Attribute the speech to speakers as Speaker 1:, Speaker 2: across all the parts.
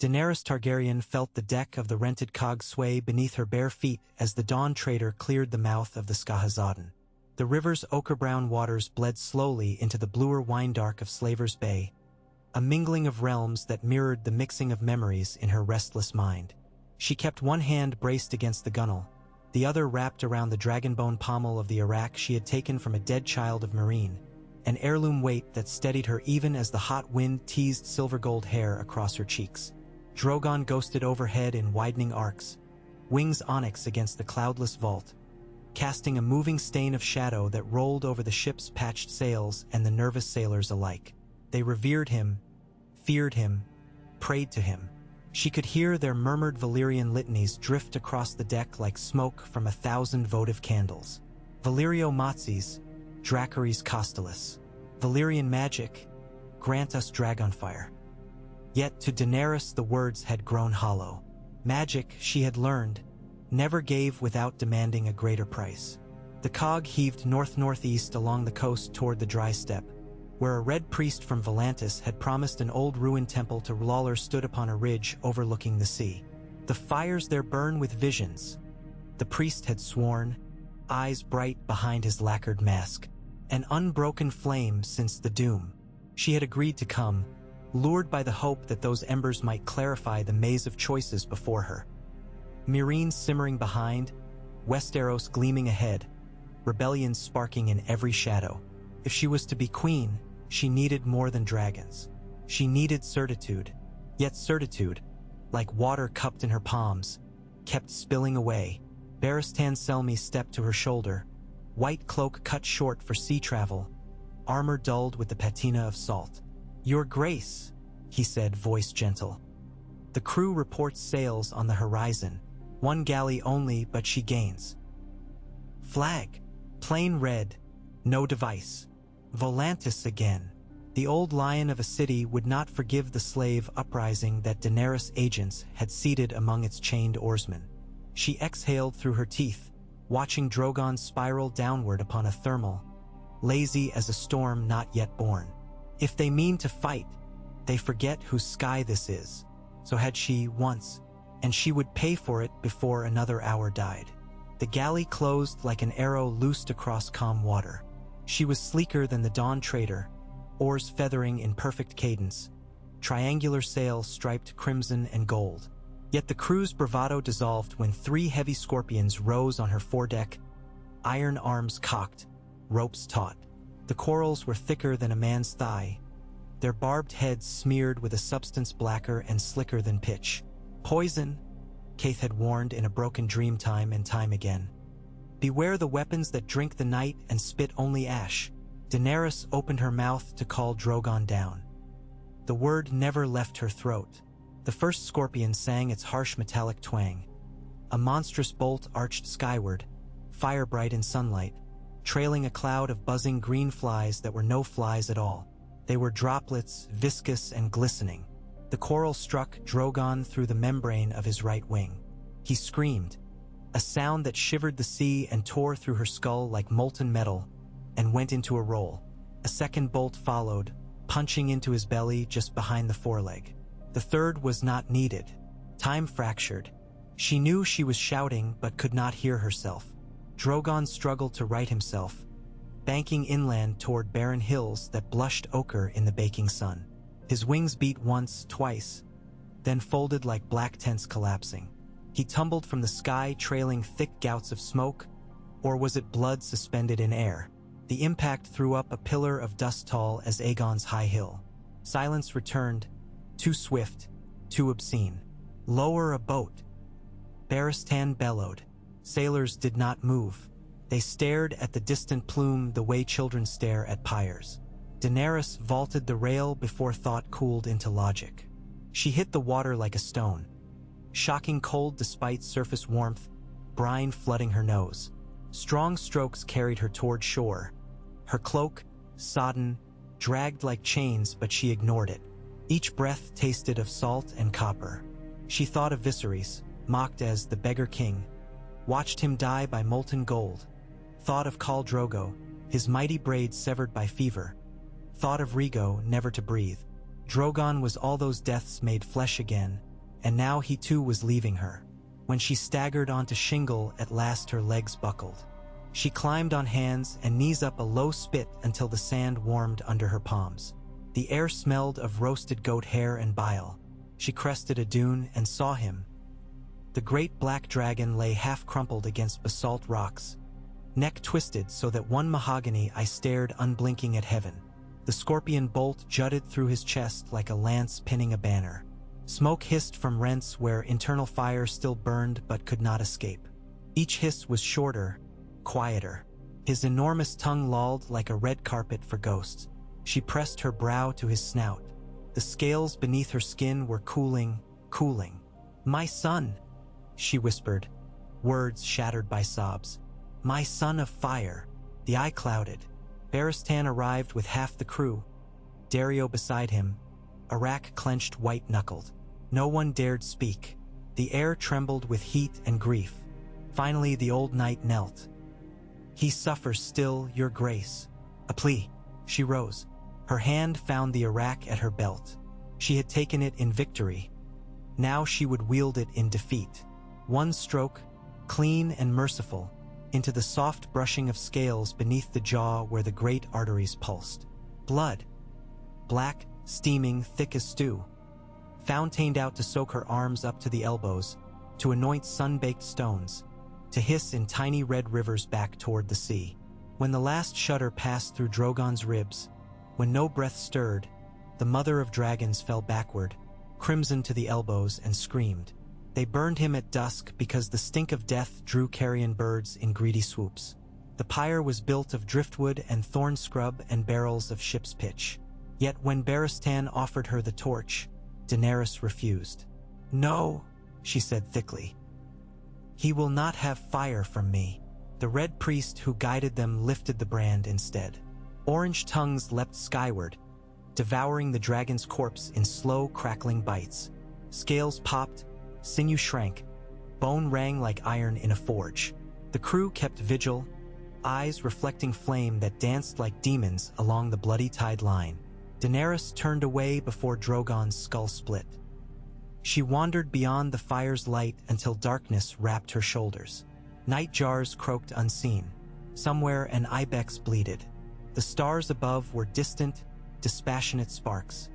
Speaker 1: Daenerys Targaryen felt the deck of the rented cog sway beneath her bare feet as the Dawn Trader cleared the mouth of the Skahazaden. The river's ochre-brown waters bled slowly into the bluer wine-dark of Slaver's Bay, a mingling of realms that mirrored the mixing of memories in her restless mind. She kept one hand braced against the gunwale, the other wrapped around the dragonbone pommel of the Iraq she had taken from a dead child of Meereen, an heirloom weight that steadied her even as the hot wind teased silver-gold hair across her cheeks. Drogon ghosted overhead in widening arcs, wings onyx against the cloudless vault, casting a moving stain of shadow that rolled over the ship's patched sails and the nervous sailors alike. They revered him, feared him, prayed to him. She could hear their murmured Valyrian litanies drift across the deck like smoke from 1,000 votive candles. Valyrio Matzis, Dracarys Costalis. Valyrian magic, grant us dragonfire. Yet to Daenerys the words had grown hollow. Magic, she had learned, never gave without demanding a greater price. The cog heaved north-northeast along the coast toward the dry steppe, where a red priest from Volantis had promised an old ruined temple to Lawler stood upon a ridge overlooking the sea. The fires there burn with visions, the priest had sworn, eyes bright behind his lacquered mask, an unbroken flame since the doom. She had agreed to come, lured by the hope that those embers might clarify the maze of choices before her. Meereen simmering behind, Westeros gleaming ahead, rebellion sparking in every shadow. If she was to be queen, she needed more than dragons. She needed certitude. Yet certitude, like water cupped in her palms, kept spilling away. Barristan Selmy stepped to her shoulder, white cloak cut short for sea travel, armor dulled with the patina of salt. "Your Grace," he said, voice gentle. The crew reports sails on the horizon. One galley only, but she gains. Flag, plain red, no device. Volantis again. The old lion of a city would not forgive the slave uprising that Daenerys agents had seated among its chained oarsmen. She exhaled through her teeth, watching Drogon spiral downward upon a thermal, lazy as a storm not yet born. If they mean to fight, they forget whose sky this is. So had she once, and she would pay for it before another hour died. The galley closed like an arrow loosed across calm water. She was sleeker than the Dawn Trader, oars feathering in perfect cadence, triangular sails striped crimson and gold. Yet the crew's bravado dissolved when 3 heavy scorpions rose on her foredeck, iron arms cocked, ropes taut. The corals were thicker than a man's thigh, their barbed heads smeared with a substance blacker and slicker than pitch. Poison, Kaith had warned in a broken dream time and time again. Beware the weapons that drink the night and spit only ash. Daenerys opened her mouth to call Drogon down. The word never left her throat. The first scorpion sang its harsh metallic twang. A monstrous bolt arched skyward, fire-bright in sunlight, trailing a cloud of buzzing green flies that were no flies at all. They were droplets, viscous and glistening. The coral struck Drogon through the membrane of his right wing. He screamed, a sound that shivered the sea and tore through her skull like molten metal, and went into a roll. A second bolt followed, punching into his belly just behind the foreleg. The third was not needed. Time fractured. She knew she was shouting but could not hear herself. Drogon struggled to right himself, banking inland toward barren hills that blushed ochre in the baking sun. His wings beat once, twice, then folded like black tents collapsing. He tumbled from the sky trailing thick gouts of smoke, or was it blood suspended in air? The impact threw up a pillar of dust tall as Aegon's high hill. Silence returned, too swift, too obscene. Lower a boat. Barristan bellowed. Sailors did not move. They stared at the distant plume the way children stare at pyres. Daenerys vaulted the rail before thought cooled into logic. She hit the water like a stone, shocking cold despite surface warmth, brine flooding her nose. Strong strokes carried her toward shore. Her cloak, sodden, dragged like chains, but she ignored it. Each breath tasted of salt and copper. She thought of Viserys, mocked as the beggar king, watched him die by molten gold. Thought of Khal Drogo, his mighty braids severed by fever. Thought of Rhaego, never to breathe. Drogon was all those deaths made flesh again, and now he too was leaving her. When she staggered onto shingle, at last her legs buckled. She climbed on hands and knees up a low spit until the sand warmed under her palms. The air smelled of roasted goat hair and bile. She crested a dune and saw him. The great black dragon lay half-crumpled against basalt rocks, neck twisted so that one mahogany eye stared unblinking at heaven. The scorpion bolt jutted through his chest like a lance pinning a banner. Smoke hissed from rents where internal fire still burned but could not escape. Each hiss was shorter, quieter. His enormous tongue lolled like a red carpet for ghosts. She pressed her brow to his snout. The scales beneath her skin were cooling. "My son," she whispered, words shattered by sobs. "My son of fire." The eye clouded. Barristan arrived with half the crew. Dario beside him, Arak clenched white-knuckled. No one dared speak. The air trembled with heat and grief. Finally, the old knight knelt. "He suffers still, your grace." A plea. She rose. Her hand found the Arak at her belt. She had taken it in victory. Now she would wield it in defeat. One stroke, clean and merciful, into the soft brushing of scales beneath the jaw where the great arteries pulsed. Blood. Black, steaming, thick as stew. Fountained out to soak her arms up to the elbows, to anoint sun-baked stones, to hiss in tiny red rivers back toward the sea. When the last shudder passed through Drogon's ribs, when no breath stirred, the mother of dragons fell backward, crimson to the elbows, and screamed. They burned him at dusk because the stink of death drew carrion birds in greedy swoops. The pyre was built of driftwood and thorn scrub and barrels of ship's pitch. Yet when Barristan offered her the torch, Daenerys refused. "No," she said thickly. "He will not have fire from me." The red priest who guided them lifted the brand instead. Orange tongues leapt skyward, devouring the dragon's corpse in slow, crackling bites. Scales popped, sinew shrank, bone rang like iron in a forge. The crew kept vigil, eyes reflecting flame that danced like demons along the bloody tide line. Daenerys turned away before Drogon's skull split. She wandered beyond the fire's light until darkness wrapped her shoulders. Night jars croaked unseen. Somewhere an ibex bleated. The stars above were distant, dispassionate sparks,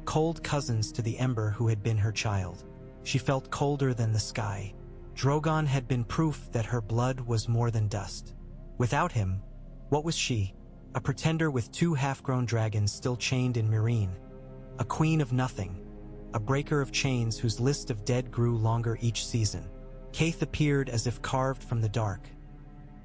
Speaker 1: cold cousins to the ember who had been her child. She felt colder than the sky. Drogon had been proof that her blood was more than dust. Without him, what was she? A pretender with 2 half-grown dragons still chained in Meereen. A queen of nothing. A breaker of chains whose list of dead grew longer each season. Kaith appeared as if carved from the dark.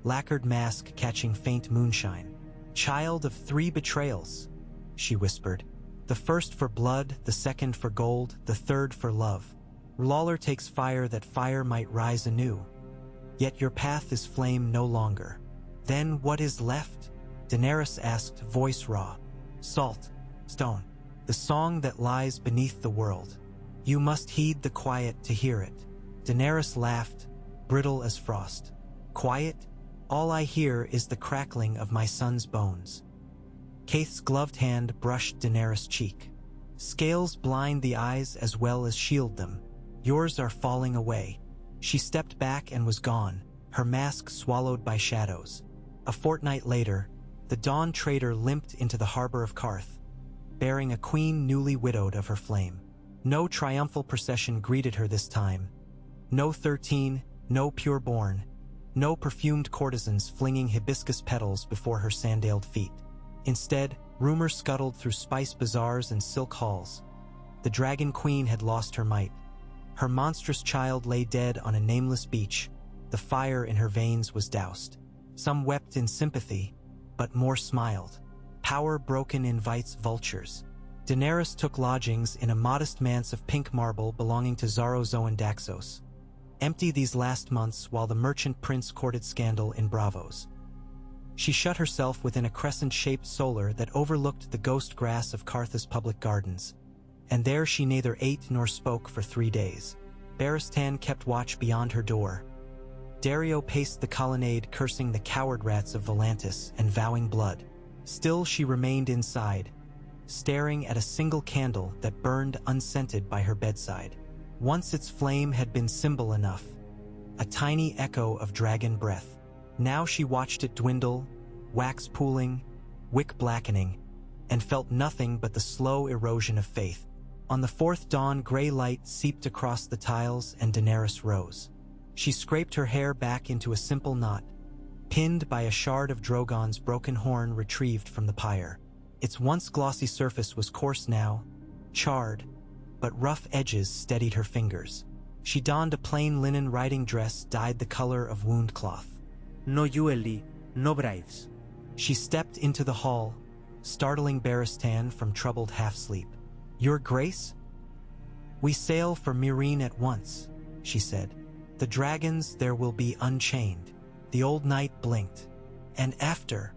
Speaker 1: Lacquered mask catching faint moonshine. "Child of 3 betrayals," she whispered. "The first for blood, the second for gold, the third for love. Lawler takes fire that fire might rise anew. Yet your path is flame no longer. Then what is left?" Daenerys asked, voice raw. "Salt, stone, the song that lies beneath the world. You must heed the quiet to hear it." Daenerys laughed, brittle as frost. "Quiet? All I hear is the crackling of my son's bones." Kaith's gloved hand brushed Daenerys' cheek. "Scales blind the eyes as well as shield them. Yours are falling away." She stepped back and was gone, her mask swallowed by shadows. A fortnight later, the Dawn Trader limped into the harbor of Karth, bearing a queen newly widowed of her flame. No triumphal procession greeted her this time. No 13, no pure-born, no perfumed courtesans flinging hibiscus petals before her sandaled feet. Instead, rumors scuttled through spice bazaars and silk halls. The Dragon Queen had lost her might. Her monstrous child lay dead on a nameless beach. The fire in her veins was doused. Some wept in sympathy, but more smiled. Power broken invites vultures. Daenerys took lodgings in a modest manse of pink marble belonging to Zaro and Daxos. Empty these last months while the merchant prince courted scandal in Bravos. She shut herself within a crescent-shaped solar that overlooked the ghost grass of Karth's public gardens. And there she neither ate nor spoke for 3 days. Barristan kept watch beyond her door. Dario paced the colonnade cursing the coward rats of Volantis and vowing blood. Still she remained inside, staring at a single candle that burned unscented by her bedside. Once its flame had been symbol enough, a tiny echo of dragon breath. Now she watched it dwindle, wax pooling, wick blackening, and felt nothing but the slow erosion of faith. On the fourth dawn, gray light seeped across the tiles and Daenerys rose. She scraped her hair back into a simple knot, pinned by a shard of Drogon's broken horn retrieved from the pyre. Its once glossy surface was coarse now, charred, but rough edges steadied her fingers. She donned a plain linen riding dress dyed the color of wound cloth.
Speaker 2: No jewelry, no brides.
Speaker 1: She stepped into the hall, startling Barristan from troubled half-sleep. "Your Grace? We sail for Meereen at once," she said. "The dragons there will be unchained." The old knight blinked. "And after,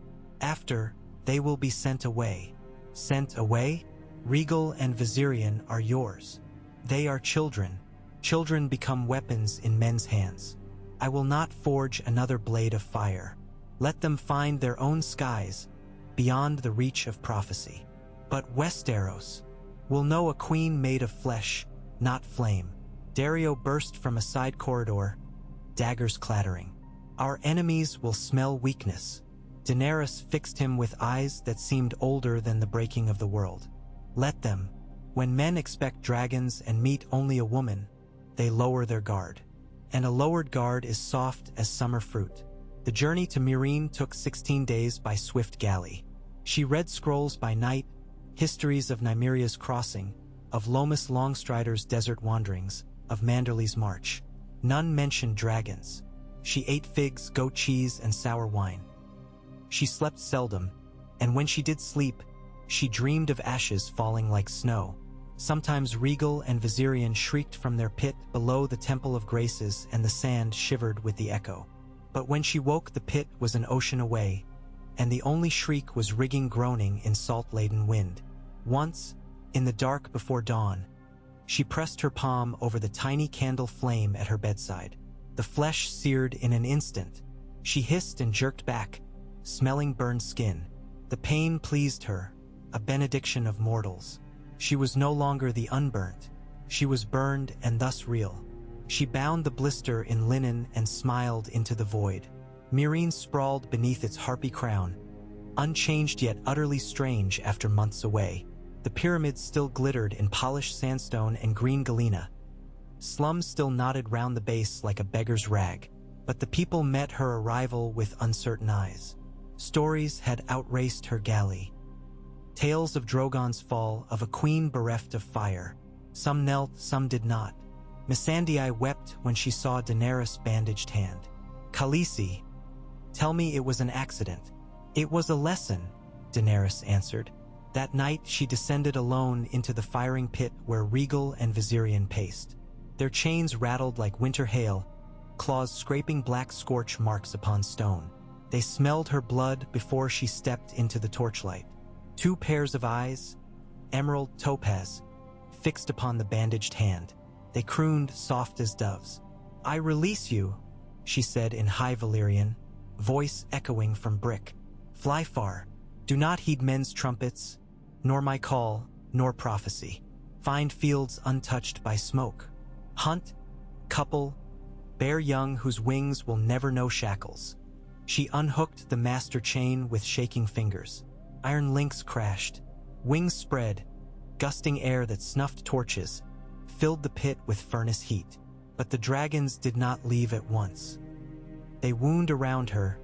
Speaker 1: they will be sent away." "Sent away? Regal and Viserion are yours. They are children. Children become weapons in men's hands. I will not forge another blade of fire. Let them find their own skies, beyond the reach of prophecy. But Westeros will know a queen made of flesh, not flame." Dario burst from a side corridor, daggers clattering. "Our enemies will smell weakness." Daenerys fixed him with eyes that seemed older than the breaking of the world. "Let them. When men expect dragons and meet only a woman, they lower their guard. And a lowered guard is soft as summer fruit." The journey to Meereen took 16 days by swift galley. She read scrolls by night, histories of Nymeria's crossing, of Lomas Longstrider's desert wanderings, of Manderley's march. None mentioned dragons. She ate figs, goat cheese, and sour wine. She slept seldom, and when she did sleep, she dreamed of ashes falling like snow. Sometimes Regal and Viserion shrieked from their pit below the Temple of Graces, and the sand shivered with the echo. But when she woke, the pit was an ocean away, and the only shriek was rigging groaning in salt-laden wind. Once, in the dark before dawn, she pressed her palm over the tiny candle flame at her bedside. The flesh seared in an instant. She hissed and jerked back, smelling burned skin. The pain pleased her, a benediction of mortals. She was no longer the unburnt. She was burned and thus real. She bound the blister in linen and smiled into the void. Meereen sprawled beneath its harpy crown, unchanged yet utterly strange after months away. The pyramids still glittered in polished sandstone and green galena. Slums still knotted round the base like a beggar's rag, but the people met her arrival with uncertain eyes. Stories had outraced her galley. Tales of Drogon's fall, of a queen bereft of fire. Some knelt, some did not. Missandei wept when she saw Daenerys' bandaged hand. "Khaleesi, tell me it was an accident." "It was a lesson," Daenerys answered. That night she descended alone into the firing pit where Regal and Viserion paced. Their chains rattled like winter hail, claws scraping black scorch marks upon stone. They smelled her blood before she stepped into the torchlight. 2 pairs of eyes, emerald topaz, fixed upon the bandaged hand. They crooned soft as doves. "I release you," she said in high Valyrian, voice echoing from brick. "Fly far. Do not heed men's trumpets, nor my call, nor prophecy. Find fields untouched by smoke. Hunt, couple, bear young whose wings will never know shackles." She unhooked the master chain with shaking fingers. Iron links crashed. Wings spread. Gusting air that snuffed torches filled the pit with furnace heat. But the dragons did not leave at once. They wound around her,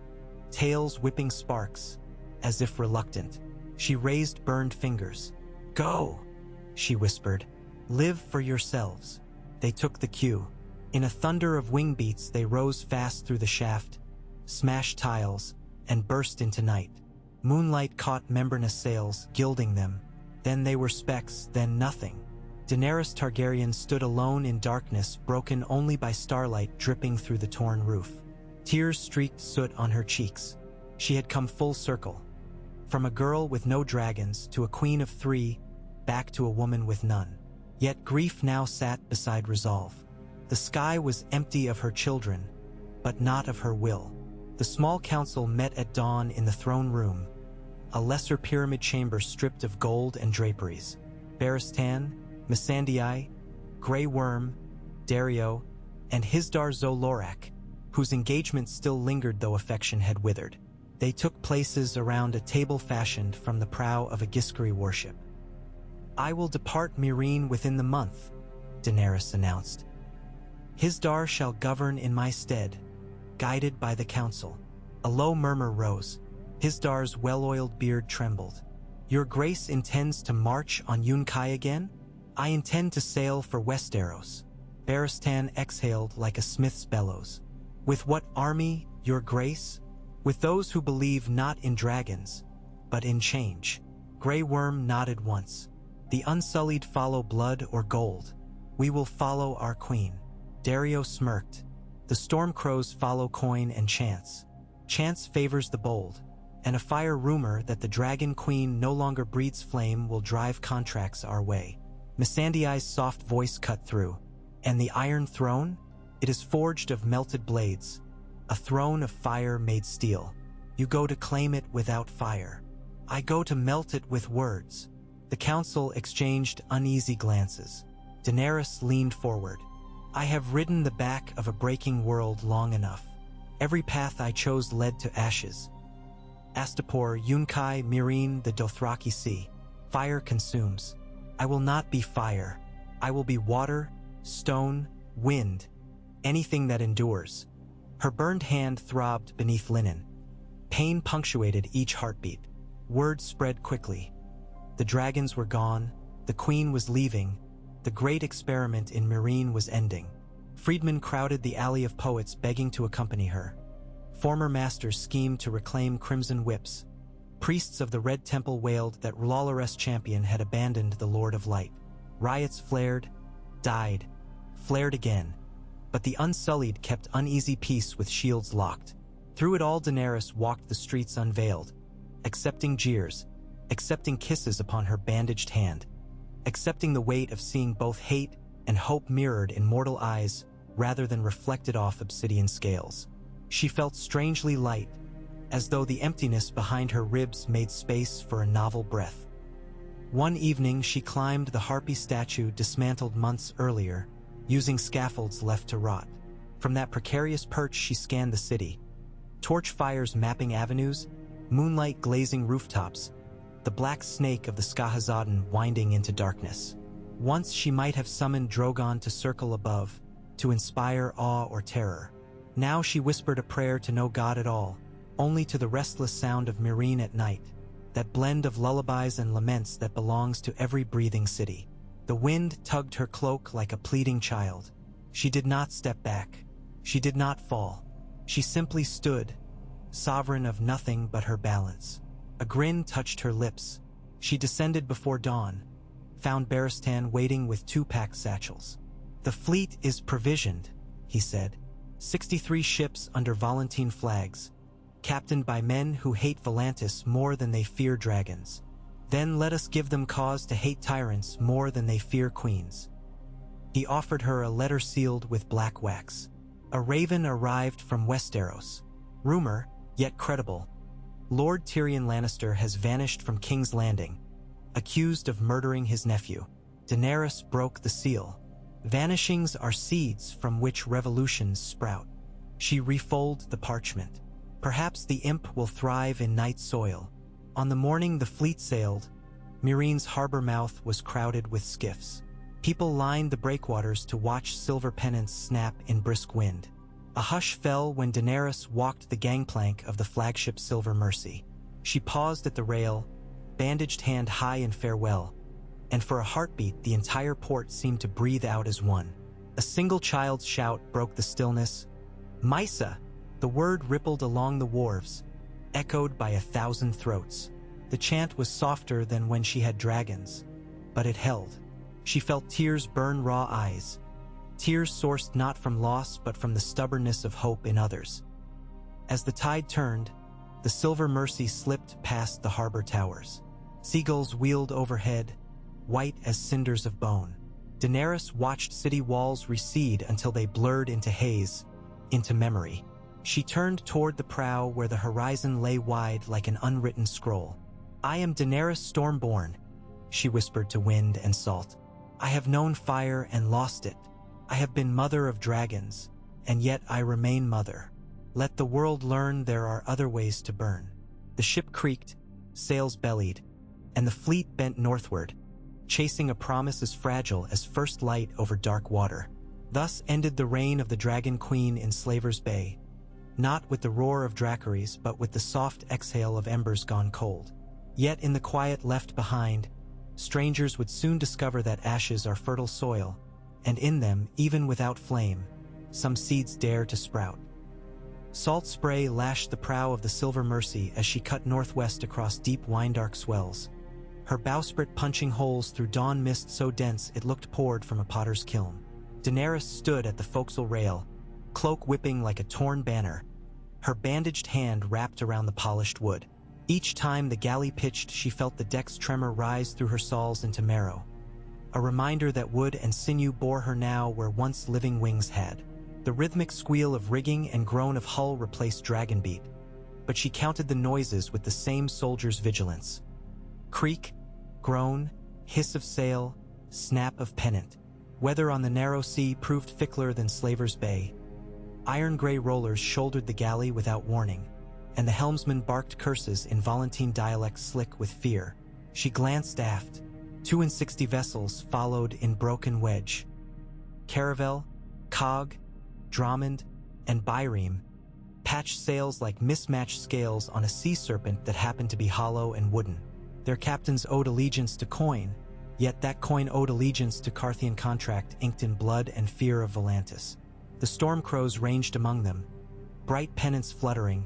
Speaker 1: tails whipping sparks, as if reluctant. She raised burned fingers. "Go," she whispered. "Live for yourselves." They took the cue. In a thunder of wing beats, they rose fast through the shaft, smashed tiles, and burst into night. Moonlight caught membranous sails, gilding them. Then they were specks, then nothing. Daenerys Targaryen stood alone in darkness, broken only by starlight dripping through the torn roof. Tears streaked soot on her cheeks. She had come full circle. From a girl with no dragons to a queen of 3, back to a woman with none. Yet grief now sat beside resolve. The sky was empty of her children, but not of her will. The small council met at dawn in the throne room, a lesser pyramid chamber stripped of gold and draperies. Barristan, Missandei, Grey Worm, Dario, and Hisdar Zolorak, whose engagement still lingered though affection had withered. They took places around a table fashioned from the prow of a Giscari warship. "I will depart Meereen within the month," Daenerys announced. "Hisdar shall govern in my stead, guided by the council." A low murmur rose. Hisdar's well-oiled beard trembled. "Your Grace intends to march on Yunkai again?" "I intend to sail for Westeros." Barristan exhaled like a smith's bellows. "With what army, Your Grace?" "With those who believe not in dragons, but in change." Grey Worm nodded once. "The Unsullied follow blood or gold. We will follow our queen." Dario smirked. "The Stormcrows follow coin and chance. Chance favors the bold, and a fire rumor that the Dragon Queen no longer breathes flame will drive contracts our way." Missandei's soft voice cut through. "And the Iron Throne? It is forged of melted blades, a throne of fire made steel. You go to claim it without fire. I go to melt it with words." The council exchanged uneasy glances. Daenerys leaned forward. "I have ridden the back of a breaking world long enough. Every path I chose led to ashes. Astapor, Yunkai, Meereen, the Dothraki Sea. Fire consumes. I will not be fire. I will be water, stone, wind, anything that endures." Her burned hand throbbed beneath linen. Pain punctuated each heartbeat. Word spread quickly. The dragons were gone, the queen was leaving, the great experiment in Meereen was ending. Freedmen crowded the alley of poets begging to accompany her. Former masters schemed to reclaim crimson whips. Priests of the Red Temple wailed that R'hlloreth's champion had abandoned the Lord of Light. Riots flared, died, flared again. But the Unsullied kept uneasy peace with shields locked. Through it all, Daenerys walked the streets unveiled, accepting jeers, accepting kisses upon her bandaged hand, accepting the weight of seeing both hate and hope mirrored in mortal eyes rather than reflected off obsidian scales. She felt strangely light, as though the emptiness behind her ribs made space for a novel breath. One evening, she climbed the harpy statue dismantled months earlier, using scaffolds left to rot. From that precarious perch, she scanned the city. Torch fires mapping avenues, moonlight glazing rooftops, the black snake of the Skahazaden winding into darkness. Once she might have summoned Drogon to circle above, to inspire awe or terror. Now she whispered a prayer to no god at all, only to the restless sound of Meereen at night, that blend of lullabies and laments that belongs to every breathing city. The wind tugged her cloak like a pleading child. She did not step back. She did not fall. She simply stood, sovereign of nothing but her balance. A grin touched her lips. She descended before dawn, found Barristan waiting with 2 packed satchels. "The fleet is provisioned," he said. 63 ships under Volantene flags, captained by men who hate Volantis more than they fear dragons. Then let us give them cause to hate tyrants more than they fear queens. He offered her a letter sealed with black wax. A raven arrived from Westeros. Rumor, yet credible. Lord Tyrion Lannister has vanished from King's Landing, accused of murdering his nephew. Daenerys broke the seal. Vanishings are seeds from which revolutions sprout. She refolded the parchment. Perhaps the imp will thrive in night soil. On the morning the fleet sailed, Meereen's harbor mouth was crowded with skiffs. People lined the breakwaters to watch silver pennants snap in brisk wind. A hush fell when Daenerys walked the gangplank of the flagship Silver Mercy. She paused at the rail, bandaged hand high in farewell, and for a heartbeat the entire port seemed to breathe out as one. A single child's shout broke the stillness. "Mysa!" The word rippled along the wharves, echoed by 1,000 throats. The chant was softer than when she had dragons, but it held. She felt tears burn raw eyes. Tears sourced not from loss but from the stubbornness of hope in others. As the tide turned, the Silver Mercy slipped past the harbor towers. Seagulls wheeled overhead, white as cinders of bone. Daenerys watched city walls recede until they blurred into haze, into memory. She turned toward the prow where the horizon lay wide like an unwritten scroll. "I am Daenerys Stormborn," she whispered to wind and salt. "I have known fire and lost it, I have been mother of dragons, and yet I remain mother. Let the world learn there are other ways to burn." The ship creaked, sails bellied, and the fleet bent northward, chasing a promise as fragile as first light over dark water. Thus ended the reign of the Dragon Queen in Slaver's Bay, not with the roar of Dracarys, but with the soft exhale of embers gone cold. Yet in the quiet left behind, strangers would soon discover that ashes are fertile soil, and in them, even without flame, some seeds dare to sprout. Salt spray lashed the prow of the Silver Mercy as she cut northwest across deep wine-dark swells, her bowsprit punching holes through dawn mist so dense it looked poured from a potter's kiln. Daenerys stood at the forecastle rail, cloak whipping like a torn banner, her bandaged hand wrapped around the polished wood. Each time the galley pitched, she felt the deck's tremor rise through her soles into marrow, a reminder that wood and sinew bore her now where once living wings had. The rhythmic squeal of rigging and groan of hull replaced dragonbeat, but she counted the noises with the same soldier's vigilance. Creak, groan, hiss of sail, snap of pennant. Weather on the narrow sea proved fickler than Slaver's Bay. Iron-gray rollers shouldered the galley without warning, and the helmsman barked curses in Volantine dialect slick with fear. She glanced aft. 62 vessels followed in broken wedge. Caravel, Cog, Drummond, and Byreme patched sails like mismatched scales on a sea serpent that happened to be hollow and wooden. Their captains owed allegiance to coin, yet that coin owed allegiance to Carthian contract inked in blood and fear of Volantis. The Stormcrows ranged among them, bright pennants fluttering,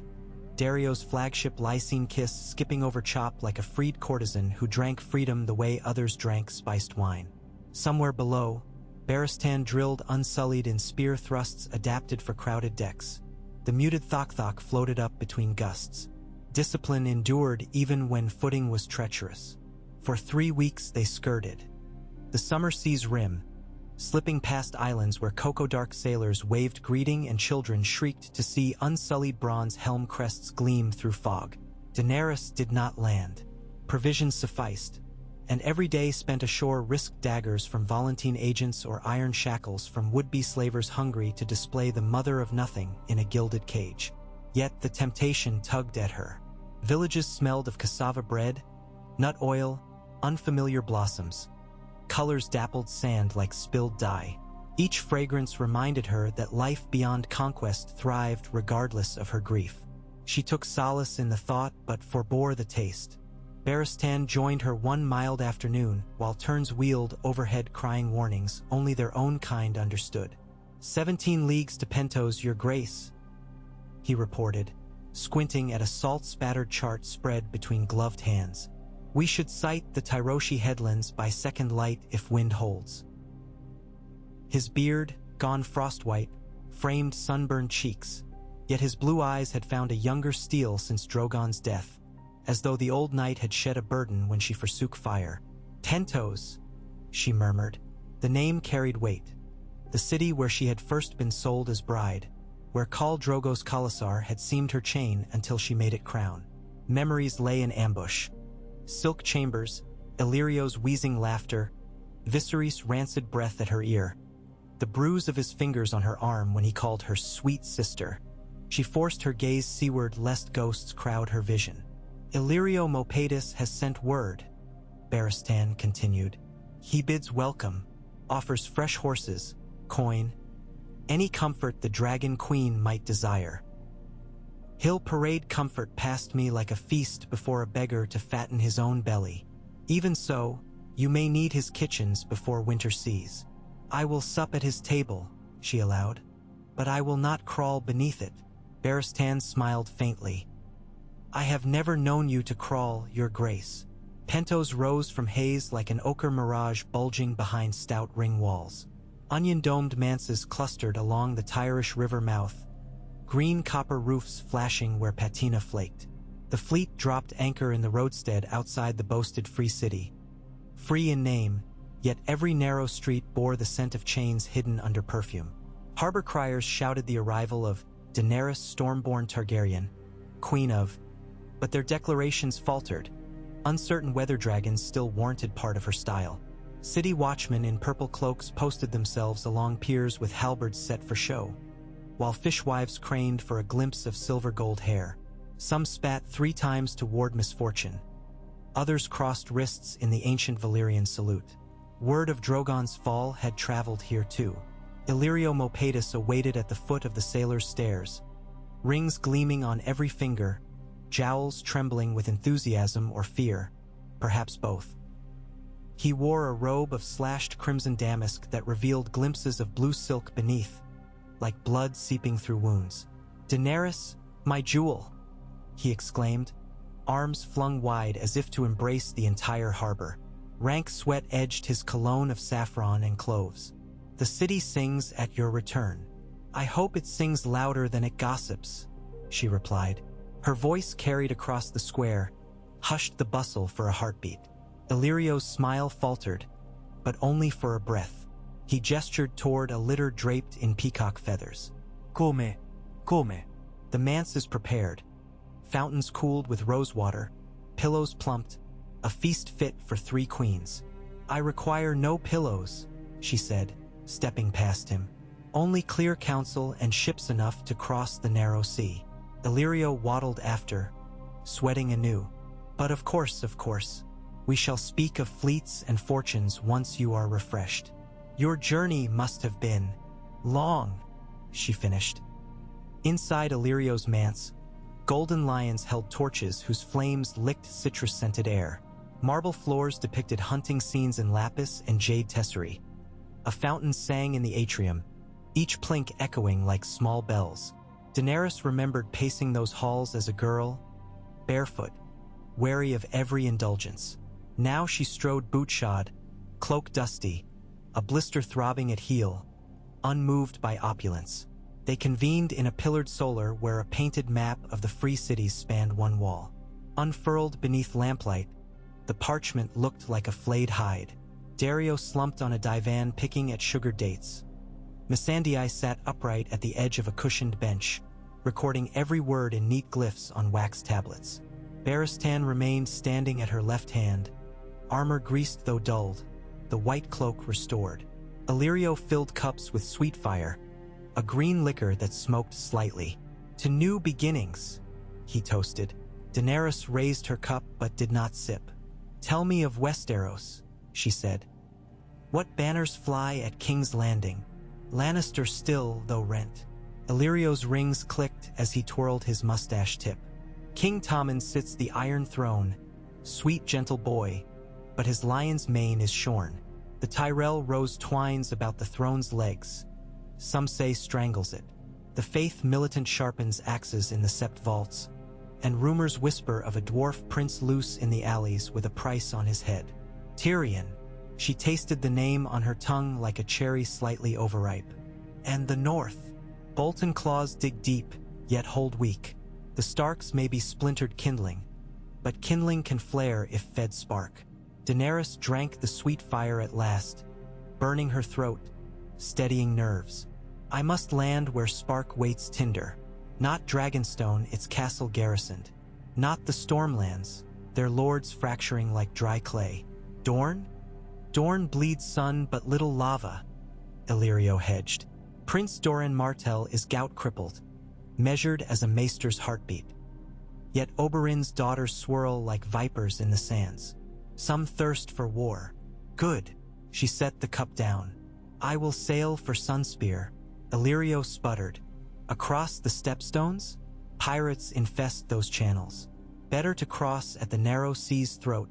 Speaker 1: Dario's flagship Lysine kiss skipping over chop like a freed courtesan who drank freedom the way others drank spiced wine. Somewhere below, Barristan drilled unsullied in spear thrusts adapted for crowded decks. The muted thok-thok floated up between gusts. Discipline endured even when footing was treacherous. For 3 weeks they skirted the summer sea's rim, slipping past islands where cocoa-dark sailors waved greeting and children shrieked to see unsullied bronze helm crests gleam through fog. Daenerys did not land. Provisions sufficed, and every day spent ashore risked daggers from Volantine agents or iron shackles from would-be slavers hungry to display the mother of nothing in a gilded cage. Yet the temptation tugged at her. Villages smelled of cassava bread, nut oil, unfamiliar blossoms. Colors dappled sand like spilled dye. Each fragrance reminded her that life beyond conquest thrived regardless of her grief. She took solace in the thought but forbore the taste. Barristan joined her one mild afternoon while turns wheeled overhead crying warnings only their own kind understood. 17 leagues to Pentos, your grace, he reported, squinting at a salt-spattered chart spread between gloved hands. We should sight the Tyroshi headlands by second light if wind holds. His beard, gone frostwhite, framed sunburned cheeks, yet his blue eyes had found a younger steel since Drogon's death, as though the old knight had shed a burden when she forsook fire. Pentos, she murmured. The name carried weight. The city where she had first been sold as bride, where Khal Drogo's Khalasar had seemed her chain until she made it crown. Memories lay in ambush. Silk chambers, Illyrio's wheezing laughter, Viserys' rancid breath at her ear, the bruise of his fingers on her arm when he called her sweet sister. She forced her gaze seaward lest ghosts crowd her vision. Illyrio Mopatis has sent word, Barristan continued. He bids welcome, offers fresh horses, coin, any comfort the Dragon Queen might desire. He'll parade comfort past me like a feast before a beggar to fatten his own belly. Even so, you may need his kitchens before winter seas. I will sup at his table, she allowed, but I will not crawl beneath it. Barristan smiled faintly. I have never known you to crawl, your grace. Pentos rose from haze like an ochre mirage bulging behind stout ring walls. Onion-domed manses clustered along the Tyrish river mouth, green copper roofs flashing where patina flaked. The fleet dropped anchor in the roadstead outside the boasted free city. Free in name, yet every narrow street bore the scent of chains hidden under perfume. Harbor criers shouted the arrival of Daenerys Stormborn Targaryen, Queen of, but their declarations faltered. Uncertain weather dragons still warranted part of her style. City watchmen in purple cloaks posted themselves along piers with halberds set for show, while fishwives craned for a glimpse of silver-gold hair. Some spat 3 times to ward misfortune. Others crossed wrists in the ancient Valyrian salute. Word of Drogon's fall had traveled here too. Illyrio Mopatus awaited at the foot of the sailor's stairs, rings gleaming on every finger, jowls trembling with enthusiasm or fear, perhaps both. He wore a robe of slashed crimson damask that revealed glimpses of blue silk beneath, like blood seeping through wounds. "Daenerys, my jewel!" he exclaimed, arms flung wide as if to embrace the entire harbor. Rank sweat edged his cologne of saffron and cloves. "The city sings at your return." "I hope it sings louder than it gossips," she replied. Her voice carried across the square, hushed the bustle for a heartbeat. Illyrio's smile faltered, but only for a breath. He gestured toward a litter draped in peacock feathers. "Come, come." The manse is prepared. Fountains cooled with rosewater, pillows plumped, a feast fit for 3 queens. "I require no pillows," she said, stepping past him. "Only clear counsel and ships enough to cross the narrow sea." Illyrio waddled after, sweating anew. "But of course, we shall speak of fleets and fortunes once you are refreshed. Your journey must have been long," she finished. Inside Illyrio's manse, golden lions held torches whose flames licked citrus-scented air. Marble floors depicted hunting scenes in lapis and jade tesserae. A fountain sang in the atrium, each plink echoing like small bells. Daenerys remembered pacing those halls as a girl, barefoot, wary of every indulgence. Now she strode boot-shod, cloak dusty, a blister throbbing at heel, unmoved by opulence. They convened in a pillared solar where a painted map of the free cities spanned one wall. Unfurled beneath lamplight, the parchment looked like a flayed hide. Dario slumped on a divan picking at sugar dates. Missandei sat upright at the edge of a cushioned bench, recording every word in neat glyphs on wax tablets. Barristan remained standing at her left hand, armor greased though dulled, the white cloak restored. Illyrio filled cups with sweet fire, a green liquor that smoked slightly. "To new beginnings," he toasted. Daenerys raised her cup but did not sip. "Tell me of Westeros," she said. "What banners fly at King's Landing? Lannister still, though rent." Illyrio's rings clicked as he twirled his mustache tip. "King Tommen sits the Iron Throne, sweet gentle boy, but his lion's mane is shorn. The Tyrell rose twines about the throne's legs. Some say strangles it. The faith militant sharpens axes in the sept vaults, and rumors whisper of a dwarf prince loose in the alleys with a price on his head. Tyrion," she tasted the name on her tongue like a cherry slightly overripe. "And the North. Bolton claws dig deep, yet hold weak. The Starks may be splintered kindling, but kindling can flare if fed spark." Daenerys drank the sweet fire at last, burning her throat, steadying nerves. "I must land where spark waits tinder. Not Dragonstone, its castle garrisoned. Not the Stormlands, their lords fracturing like dry clay. Dorne? Dorne bleeds sun but little lava," Illyrio hedged. "Prince Doran Martell is gout-crippled, measured as a maester's heartbeat. Yet Oberyn's daughters swirl like vipers in the sands. Some thirst for war. Good." She set the cup down. "I will sail for Sunspear," Illyrio sputtered. "Across the stepstones? Pirates infest those channels. Better to cross at the narrow sea's throat.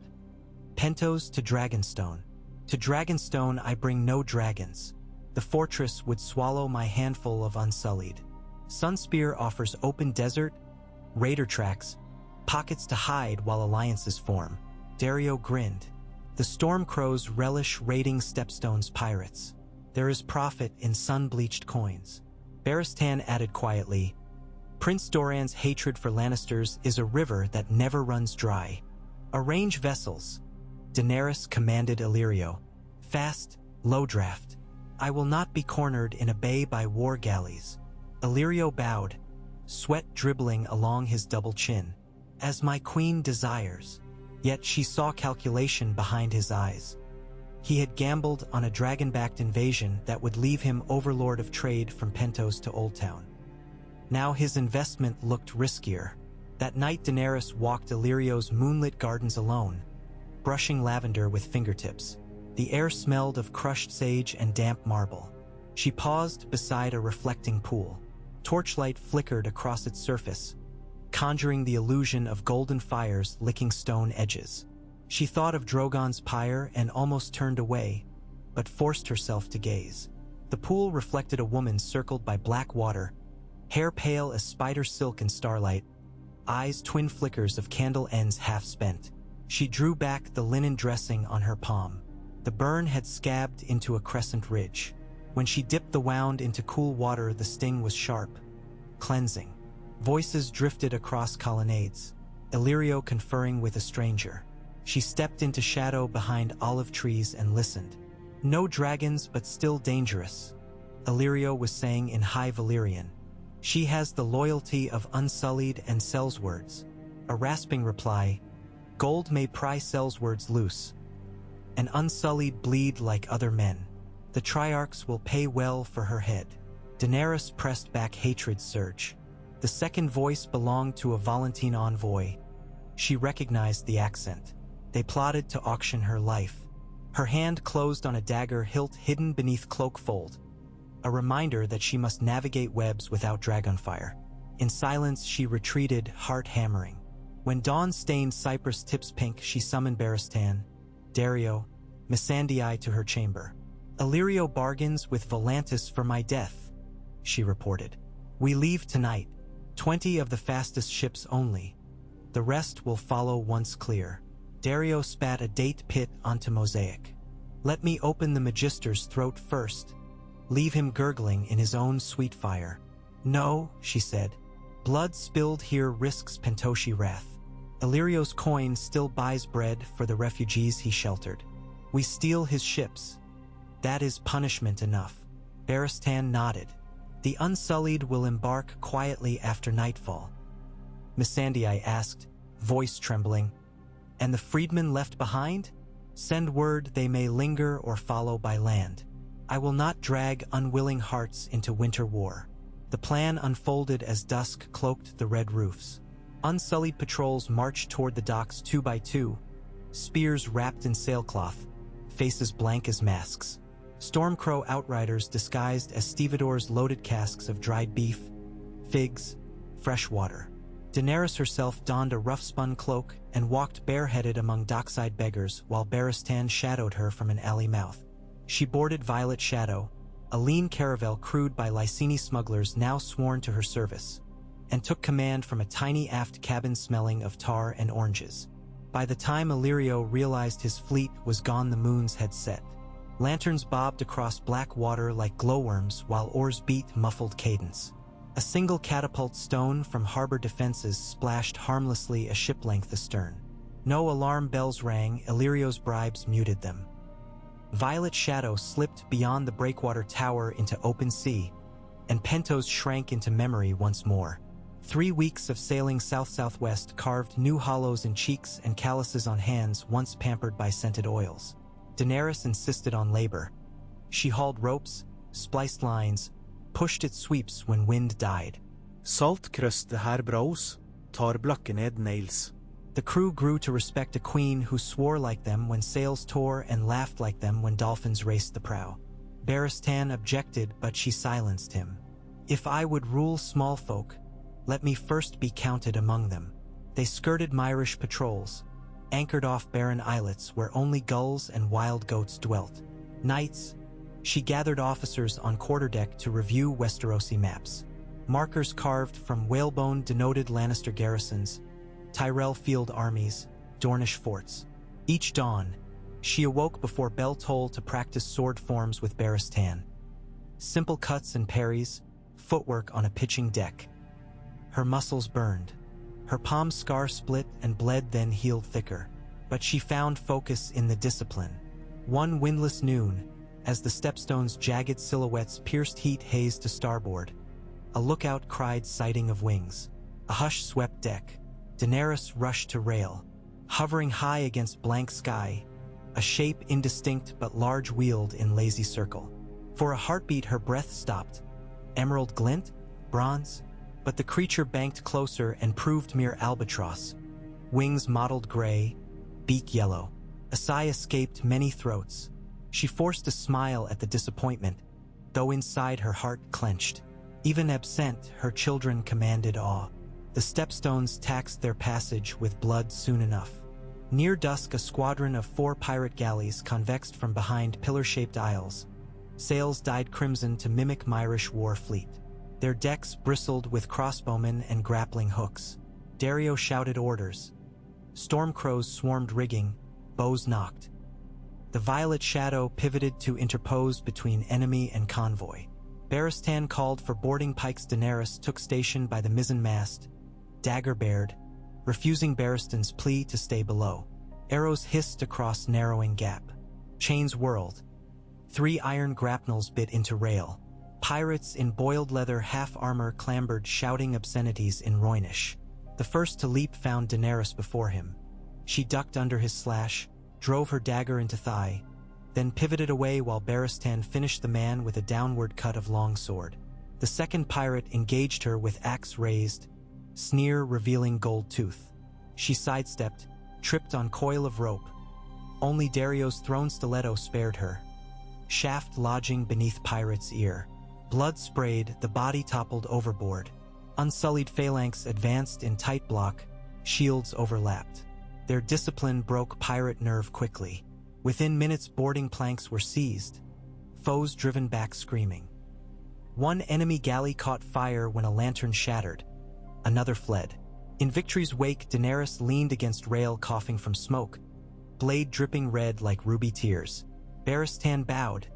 Speaker 1: Pentos to Dragonstone. To Dragonstone I bring no dragons. The fortress would swallow my handful of unsullied. Sunspear offers open desert, raider tracks, pockets to hide while alliances form." Dario grinned. "The Stormcrows relish raiding Stepstone's pirates. There is profit in sun-bleached coins." Barristan added quietly, "Prince Doran's hatred for Lannisters is a river that never runs dry. Arrange vessels," Daenerys commanded Illyrio. "Fast, low draft. I will not be cornered in a bay by war galleys." Illyrio bowed, sweat dribbling along his double chin. "As my queen desires." Yet she saw calculation behind his eyes. He had gambled on a dragon-backed invasion that would leave him overlord of trade from Pentos to Old Town. Now his investment looked riskier. That night Daenerys walked Illyrio's moonlit gardens alone, brushing lavender with fingertips. The air smelled of crushed sage and damp marble. She paused beside a reflecting pool. Torchlight flickered across its surface, conjuring the illusion of golden fires licking stone edges. She thought of Drogon's pyre and almost turned away, but forced herself to gaze. The pool reflected a woman circled by black water, hair pale as spider silk in starlight, eyes twin flickers of candle ends half spent. She drew back the linen dressing on her palm. The burn had scabbed into a crescent ridge. When she dipped the wound into cool water, the sting was sharp, cleansing. Voices drifted across colonnades, Illyrio conferring with a stranger. She stepped into shadow behind olive trees and listened. No dragons, but still dangerous, Illyrio was saying in High Valyrian. She has the loyalty of Unsullied and sells words. A rasping reply, gold may pry sells words loose. And Unsullied bleed like other men. The Triarchs will pay well for her head. Daenerys pressed back hatred's surge. The second voice belonged to a Volantene envoy. She recognized the accent. They plotted to auction her life. Her hand closed on a dagger hilt hidden beneath cloak fold, a reminder that she must navigate webs without dragonfire. In silence, she retreated, heart hammering. When dawn stained cypress tips pink, she summoned Barristan, Dario, Missandei to her chamber. Illyrio bargains with Volantis for my death, she reported. We leave tonight, 20 of the fastest ships only. The rest will follow once clear. Dario spat a date pit onto Mosaic. Let me open the Magister's throat first. Leave him gurgling in his own sweet fire. No, she said. Blood spilled here risks Pentoshi wrath. Illyrio's coin still buys bread for the refugees he sheltered. We steal his ships. That is punishment enough. Barristan nodded. The Unsullied will embark quietly after nightfall. Missandei asked, voice trembling. And the freedmen left behind? Send word they may linger or follow by land. I will not drag unwilling hearts into winter war. The plan unfolded as dusk cloaked the red roofs. Unsullied patrols marched toward the docks 2 by 2, spears wrapped in sailcloth, faces blank as masks. Stormcrow outriders disguised as stevedores loaded casks of dried beef, figs, fresh water. Daenerys herself donned a rough-spun cloak and walked bareheaded among dockside beggars while Barristan shadowed her from an alley mouth. She boarded Violet Shadow, a lean caravel crewed by Lyseni smugglers now sworn to her service, and took command from a tiny aft cabin smelling of tar and oranges. By the time Illyrio realized his fleet was gone, the moons had set. Lanterns bobbed across black water like glowworms while oars beat muffled cadence. A single catapult stone from harbor defenses splashed harmlessly a ship length astern. No alarm bells rang, Illyrio's bribes muted them. Violet Shadow slipped beyond the breakwater tower into open sea, and Pentos shrank into memory once more. 3 weeks of sailing south-southwest carved new hollows in cheeks and calluses on hands once pampered by scented oils. Daenerys insisted on labor. She hauled ropes, spliced lines, pushed at sweeps when wind died.
Speaker 2: Salt krøste her braus, tar blakke ned nails.
Speaker 1: The crew grew to respect a queen who swore like them when sails tore and laughed like them when dolphins raced the prow. Barristan objected, but she silenced him. If I would rule small folk, let me first be counted among them. They skirted Myrish patrols, anchored off barren islets where only gulls and wild goats dwelt. Nights, she gathered officers on quarterdeck to review Westerosi maps. Markers carved from whalebone denoted Lannister garrisons, Tyrell field armies, Dornish forts. Each dawn, she awoke before bell toll to practice sword forms with Barristan. Simple cuts and parries, footwork on a pitching deck. Her muscles burned. Her palm scar split and bled, then healed thicker. But she found focus in the discipline. One windless noon, as the stepstones' jagged silhouettes pierced heat haze to starboard, a lookout cried sighting of wings. A hush swept deck. Daenerys rushed to rail. Hovering high against blank sky, a shape indistinct but large wheeled in lazy circle. For a heartbeat her breath stopped. Emerald glint? Bronze? But the creature banked closer and proved mere albatross. Wings mottled gray, beak yellow. A sigh escaped many throats. She forced a smile at the disappointment, though inside her heart clenched. Even absent, her children commanded awe. The stepstones taxed their passage with blood soon enough. Near dusk, a squadron of 4 pirate galleys convexed from behind pillar-shaped isles. Sails dyed crimson to mimic Myrish war fleet. Their decks bristled with crossbowmen and grappling hooks. Dario shouted orders. Stormcrows swarmed rigging, bows knocked. The violet shadow pivoted to interpose between enemy and convoy. Barristan called for boarding pikes. Daenerys took station by the mizzen-mast, dagger bared, refusing Barristan's plea to stay below. Arrows hissed across narrowing gap. Chains whirled. 3 iron grapnels bit into rail. Pirates in boiled leather half-armor clambered, shouting obscenities in Rhoynish. The first to leap found Daenerys before him. She ducked under his slash, drove her dagger into thigh, then pivoted away while Barristan finished the man with a downward cut of longsword. The second pirate engaged her with axe raised, sneer revealing gold tooth. She sidestepped, tripped on coil of rope. Only Dario's thrown stiletto spared her, shaft lodging beneath pirate's ear. Blood sprayed, the body toppled overboard. Unsullied phalanx advanced in tight block, shields overlapped. Their discipline broke pirate nerve quickly. Within minutes, boarding planks were seized, foes driven back screaming. One enemy galley caught fire when a lantern shattered. Another fled. In victory's wake, Daenerys leaned against rail, coughing from smoke, blade dripping red like ruby tears. Barristan bowed,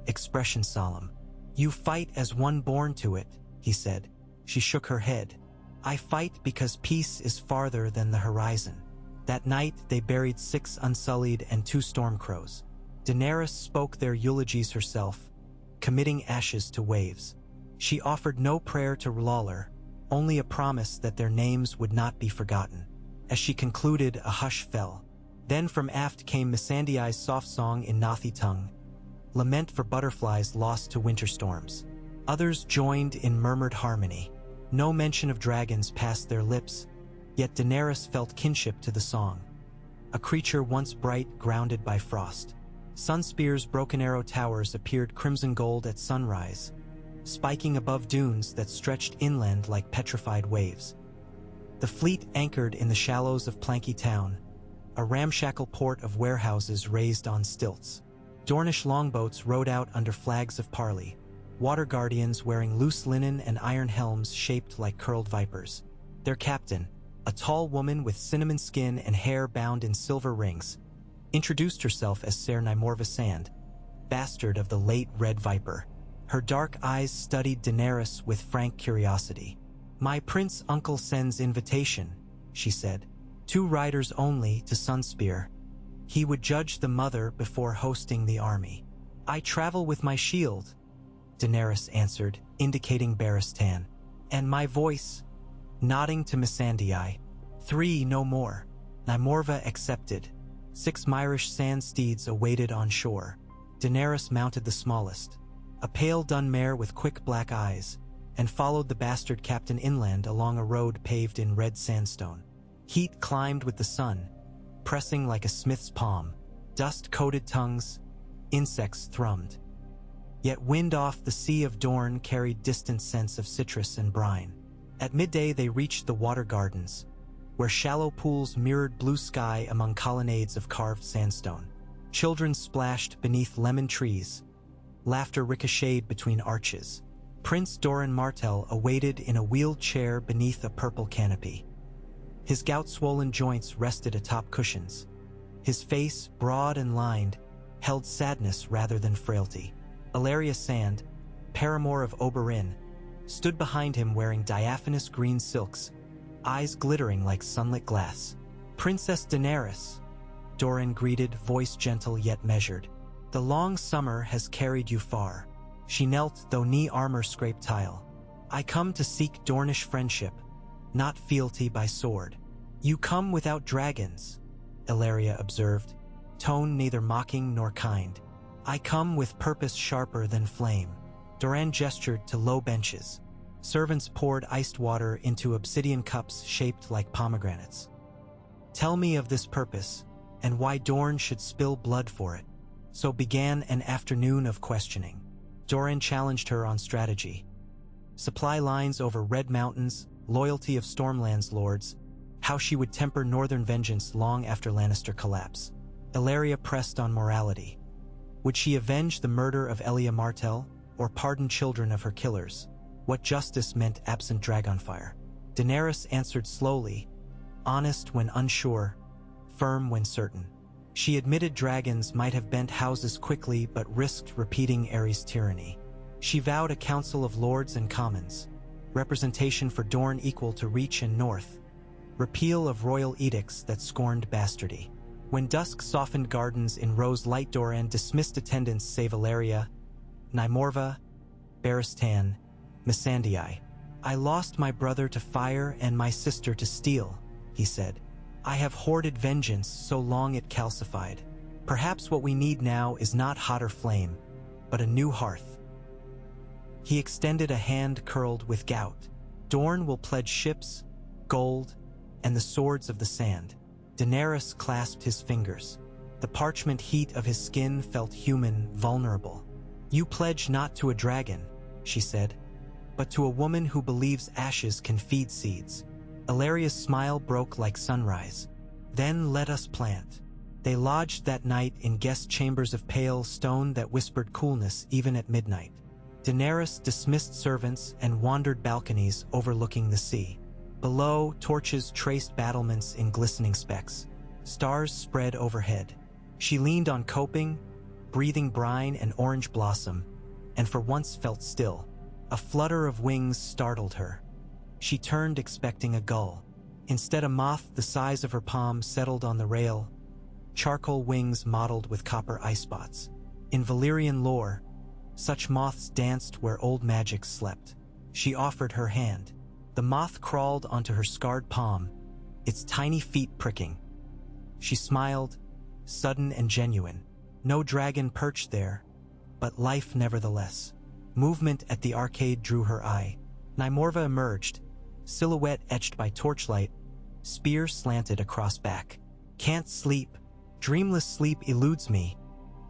Speaker 1: expression solemn. "You fight as one born to it," he said. She shook her head. "I fight because peace is farther than the horizon." That night, they buried 6 unsullied and 2 stormcrows. Daenerys spoke their eulogies herself, committing ashes to waves. She offered no prayer to Lawler, only a promise that their names would not be forgotten. As she concluded, a hush fell. Then from aft came Missandei's soft song in Nathi tongue, lament for butterflies lost to winter storms. Others joined in murmured harmony. No mention of dragons passed their lips, yet Daenerys felt kinship to the song. A creature once bright, grounded by frost. Sunspear's broken arrow towers appeared crimson gold at sunrise, spiking above dunes that stretched inland like petrified waves. The fleet anchored in the shallows of Planky Town, a ramshackle port of warehouses raised on stilts. Dornish longboats rowed out under flags of parley, water guardians wearing loose linen and iron helms shaped like curled vipers. Their captain, a tall woman with cinnamon skin and hair bound in silver rings, introduced herself as Ser Nymor Sand, bastard of the late Red Viper. Her dark eyes studied Daenerys with frank curiosity. "My prince uncle sends invitation," she said. "2 riders only to Sunspear. He would judge the mother before hosting the army." "I travel with my shield," Daenerys answered, indicating Barristan. "And my voice," nodding to Missandei. 3, no more. Nymorva accepted. 6 Myrish sand steeds awaited on shore. Daenerys mounted the smallest, a pale dun mare with quick black eyes, and followed the bastard captain inland along a road paved in red sandstone. Heat climbed with the sun, pressing like a smith's palm. Dust-coated tongues, insects thrummed. Yet wind off the Sea of Dorne carried distant scents of citrus and brine. At midday they reached the water gardens, where shallow pools mirrored blue sky among colonnades of carved sandstone. Children splashed beneath lemon trees. Laughter ricocheted between arches. Prince Doran Martell awaited in a wheeled chair beneath a purple canopy. His gout-swollen joints rested atop cushions. His face, broad and lined, held sadness rather than frailty. Ilaria Sand, paramour of Oberyn, stood behind him wearing diaphanous green silks, eyes glittering like sunlit glass. "Princess Daenerys," Doran greeted, voice gentle yet measured. "The long summer has carried you far." She knelt, though knee armor scraped tile. "I come to seek Dornish friendship, not fealty by sword." "You come without dragons," Ilaria observed. tone neither mocking nor kind. I come with purpose sharper than flame. Doran gestured to low benches. Servants poured iced water into obsidian cups shaped like pomegranates. Tell me of this purpose, and why Dorne should spill blood for it. So began an afternoon of questioning. Doran challenged her on strategy. Supply lines over Red Mountains, loyalty of Stormland's lords, how she would temper northern vengeance long after Lannister collapse. Illyria pressed on morality. Would she avenge the murder of Elia Martell, or pardon children of her killers? What justice meant absent Dragonfire? Daenerys answered slowly, honest when unsure, firm when certain. She admitted dragons might have bent houses quickly but risked repeating Aerys' tyranny. She vowed a council of lords and commons, representation for Dorne equal to Reach and North, repeal of royal edicts that scorned bastardy. When dusk softened gardens in rose light, Doran dismissed attendants save Illyria, Nymorva, Barristan, Missandei. I lost my brother to fire and my sister to steel, he said. I have hoarded vengeance so long it calcified. Perhaps what we need now is not hotter flame, but a new hearth. He extended a hand curled with gout. Dorne will pledge ships, gold, and the swords of the sand. Daenerys clasped his fingers. The parchment heat of his skin felt human, vulnerable. You pledge not to a dragon, she said, but to a woman who believes ashes can feed seeds. Illyria's smile broke like sunrise. Then let us plant. They lodged that night in guest chambers of pale stone that whispered coolness even at midnight. Daenerys dismissed servants and wandered balconies overlooking the sea. Below, torches traced battlements in glistening specks. Stars spread overhead. She leaned on coping, breathing brine and orange blossom, and for once felt still. A flutter of wings startled her. She turned expecting a gull. Instead, a moth the size of her palm settled on the rail, charcoal wings mottled with copper eye spots. In Valyrian lore, such moths danced where old magic slept. She offered her hand. The moth crawled onto her scarred palm, its tiny feet pricking. She smiled, sudden and genuine. No dragon perched there, but life nevertheless. Movement at the arcade drew her eye. Nymorva emerged, silhouette etched by torchlight, spear slanted across back. Can't sleep. Dreamless sleep eludes me,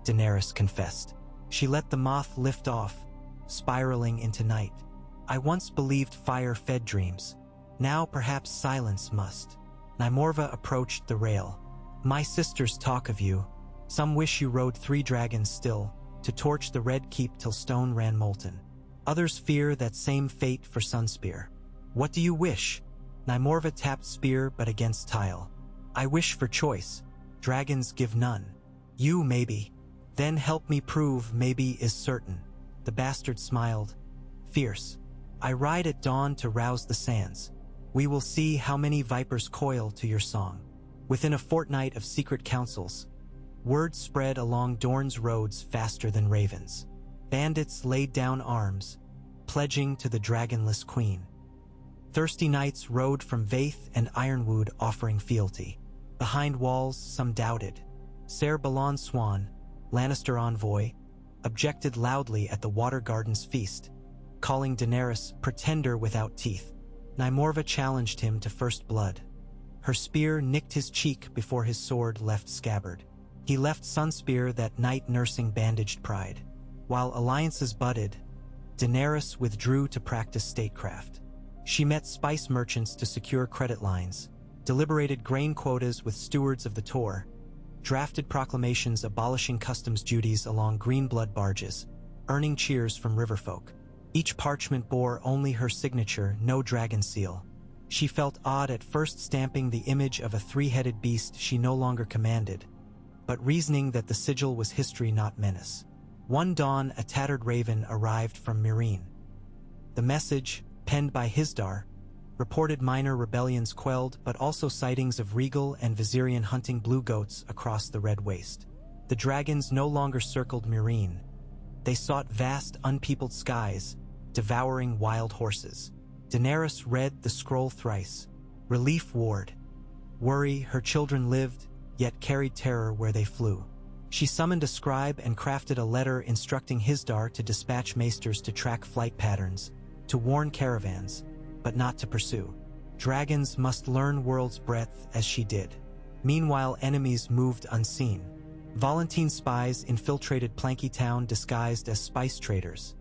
Speaker 1: Daenerys confessed. She let the moth lift off, spiraling into night. I once believed fire fed dreams. Now perhaps silence must. Nymorva approached the rail. My sisters talk of you. Some wish you rode 3 dragons still, to torch the Red Keep till stone ran molten. Others fear that same fate for Sunspear. What do you wish? Nymorva tapped spear but against tile. I wish for choice. Dragons give none. You, maybe. Then help me prove maybe is certain. The bastard smiled. Fierce. I ride at dawn to rouse the sands. We will see how many vipers coil to your song. Within a fortnight of secret councils, word spread along Dorne's roads faster than ravens. Bandits laid down arms, pledging to the dragonless queen. Thirsty knights rode from Vaith and Ironwood offering fealty. Behind walls, some doubted. Ser Balon Swan, Lannister envoy, objected loudly at the Water Garden's feast, calling Daenerys pretender without teeth. Nymorva challenged him to first blood. Her spear nicked his cheek before his sword left scabbard. He left Sunspear that night nursing bandaged pride. While alliances budded, Daenerys withdrew to practice statecraft. She met spice merchants to secure credit lines, deliberated grain quotas with stewards of the Tor, drafted proclamations abolishing customs duties along green-blood barges, earning cheers from riverfolk. Each parchment bore only her signature, no dragon seal. She felt odd at first stamping the image of a 3-headed beast she no longer commanded, but reasoning that the sigil was history not menace. One dawn, a tattered raven arrived from Meereen. The message, penned by Hisdar, reported minor rebellions quelled but also sightings of regal and Viserion hunting blue goats across the Red Waste. The dragons no longer circled Meereen. They sought vast, unpeopled skies, devouring wild horses. Daenerys read the scroll thrice. Relief ward. Worry her children lived, yet carried terror where they flew. She summoned a scribe and crafted a letter instructing Hisdar to dispatch maesters to track flight patterns, to warn caravans, but not to pursue. Dragons must learn world's breadth as she did. Meanwhile, enemies moved unseen. Volantene spies infiltrated Planky Town disguised as spice traders.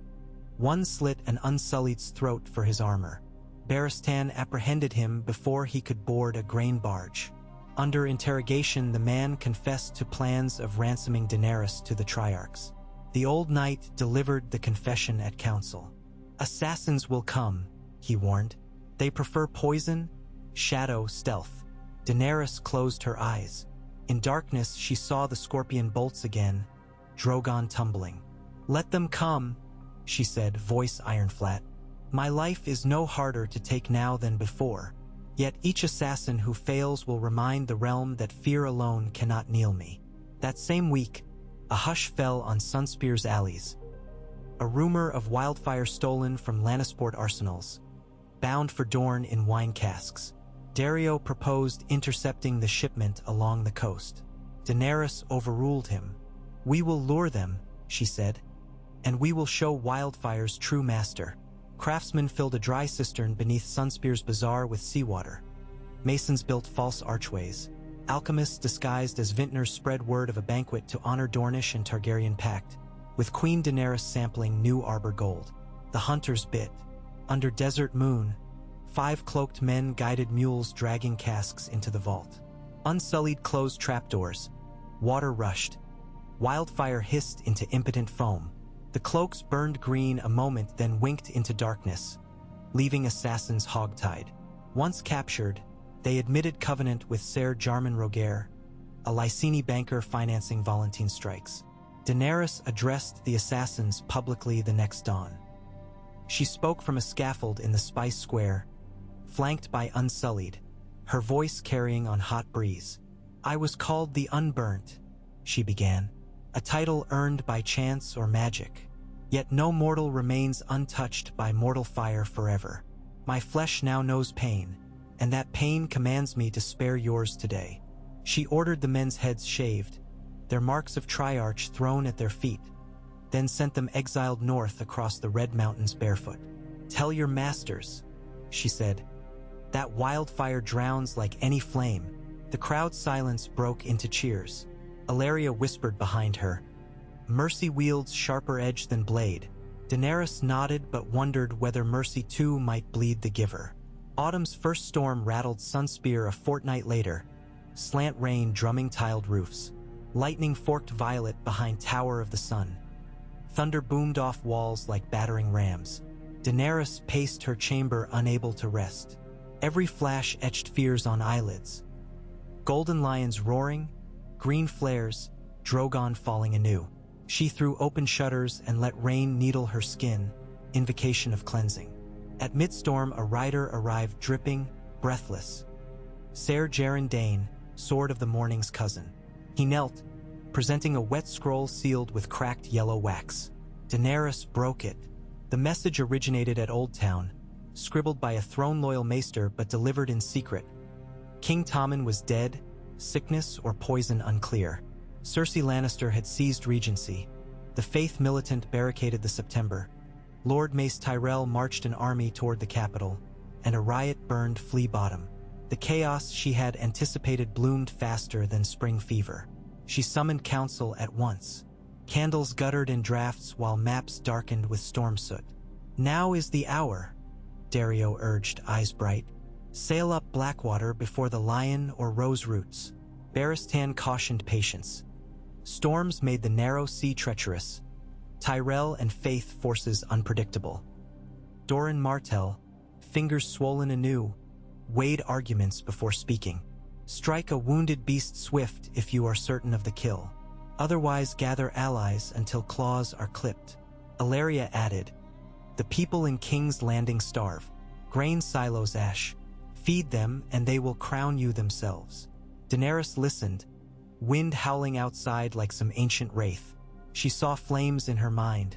Speaker 1: One slit an Unsullied's throat for his armor. Barristan apprehended him before he could board a grain barge. Under interrogation, the man confessed to plans of ransoming Daenerys to the Triarchs. The old knight delivered the confession at council. "Assassins will come," he warned. "They prefer poison, shadow, stealth." Daenerys closed her eyes. In darkness, she saw the scorpion bolts again, Drogon tumbling. "Let them come," she said, voice iron-flat. "My life is no harder to take now than before. Yet each assassin who fails will remind the realm that fear alone cannot kneel me." That same week, a hush fell on Sunspear's alleys. A rumor of wildfire stolen from Lannisport arsenals, bound for Dorne in wine casks. Dario proposed intercepting the shipment along the coast. Daenerys overruled him. "We will lure them," she said, "and we will show wildfire's true master." Craftsmen filled a dry cistern beneath Sunspear's bazaar with seawater. Masons built false archways. Alchemists disguised as vintners spread word of a banquet to honor Dornish and Targaryen pact, with Queen Daenerys sampling new arbor gold. The hunters bit. Under desert moon, 5 cloaked men guided mules dragging casks into the vault. Unsullied closed trapdoors. Water rushed. Wildfire hissed into impotent foam. The cloaks burned green a moment, then winked into darkness, leaving assassins hogtied. Once captured, they admitted covenant with Ser Jarman Rogaire, a Lyseni banker financing Volantene strikes. Daenerys addressed the assassins publicly the next dawn. She spoke from a scaffold in the Spice Square, flanked by Unsullied, her voice carrying on hot breeze. "I was called the Unburnt," she began, "a title earned by chance or magic. Yet no mortal remains untouched by mortal fire forever. My flesh now knows pain, and that pain commands me to spare yours today." She ordered the men's heads shaved, their marks of Triarch thrown at their feet, then sent them exiled north across the Red Mountains barefoot. "Tell your masters," she said, "that wildfire drowns like any flame." The crowd's silence broke into cheers. Alleria whispered behind her, "Mercy wields sharper edge than blade." Daenerys nodded but wondered whether Mercy too might bleed the giver. Autumn's first storm rattled Sunspear a fortnight later, slant rain drumming tiled roofs. Lightning forked violet behind Tower of the Sun. Thunder boomed off walls like battering rams. Daenerys paced her chamber, unable to rest. Every flash etched fears on eyelids. Golden lions roaring, green flares, Drogon falling anew. She threw open shutters and let rain needle her skin, invocation of cleansing. At midstorm, a rider arrived dripping, breathless. Ser Jaren Dane, Sword of the Morning's cousin. He knelt, presenting a wet scroll sealed with cracked yellow wax. Daenerys broke it. The message originated at Old Town, scribbled by a throne-loyal maester but delivered in secret. King Tommen was dead, sickness or poison unclear. Cersei Lannister had seized regency. The Faith militant barricaded the September. Lord Mace Tyrell marched an army toward the capital, and a riot burned Flea Bottom. The chaos she had anticipated bloomed faster than spring fever. She summoned council at once. Candles guttered in drafts while maps darkened with storm soot. "Now is the hour," Dario urged, eyes bright. "Sail up Blackwater before the lion or rose roots." Barristan cautioned patience. Storms made the narrow sea treacherous. Tyrell and Faith forces unpredictable. Doran Martell, fingers swollen anew, weighed arguments before speaking. "Strike a wounded beast swift if you are certain of the kill. Otherwise gather allies until claws are clipped." Alleria added, "The people in King's Landing starve. Grain silos ash. Feed them and they will crown you themselves." Daenerys listened, wind howling outside like some ancient wraith. She saw flames in her mind.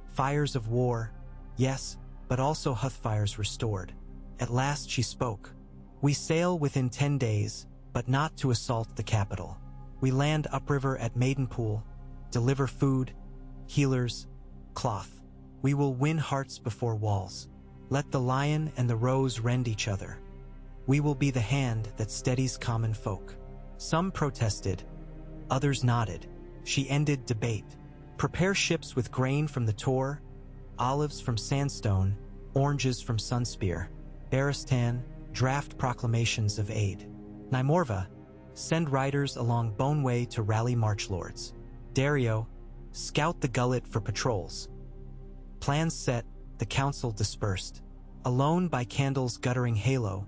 Speaker 1: Fires of war, yes, but also hearthfires restored. At last she spoke. "We sail within 10 days, but not to assault the capital. We land upriver at Maidenpool, deliver food, healers, cloth. We will win hearts before walls. Let the lion and the rose rend each other. We will be the hand that steadies common folk. Some protested, others nodded. She ended debate. Prepare ships with grain from the Tor, olives from Sandstone, oranges from Sunspear. Barristan, draft proclamations of aid. Nymorva, send riders along Boneway to rally marchlords. Dario, scout the gullet for patrols. Plans set, the council dispersed. Alone by candle's guttering halo,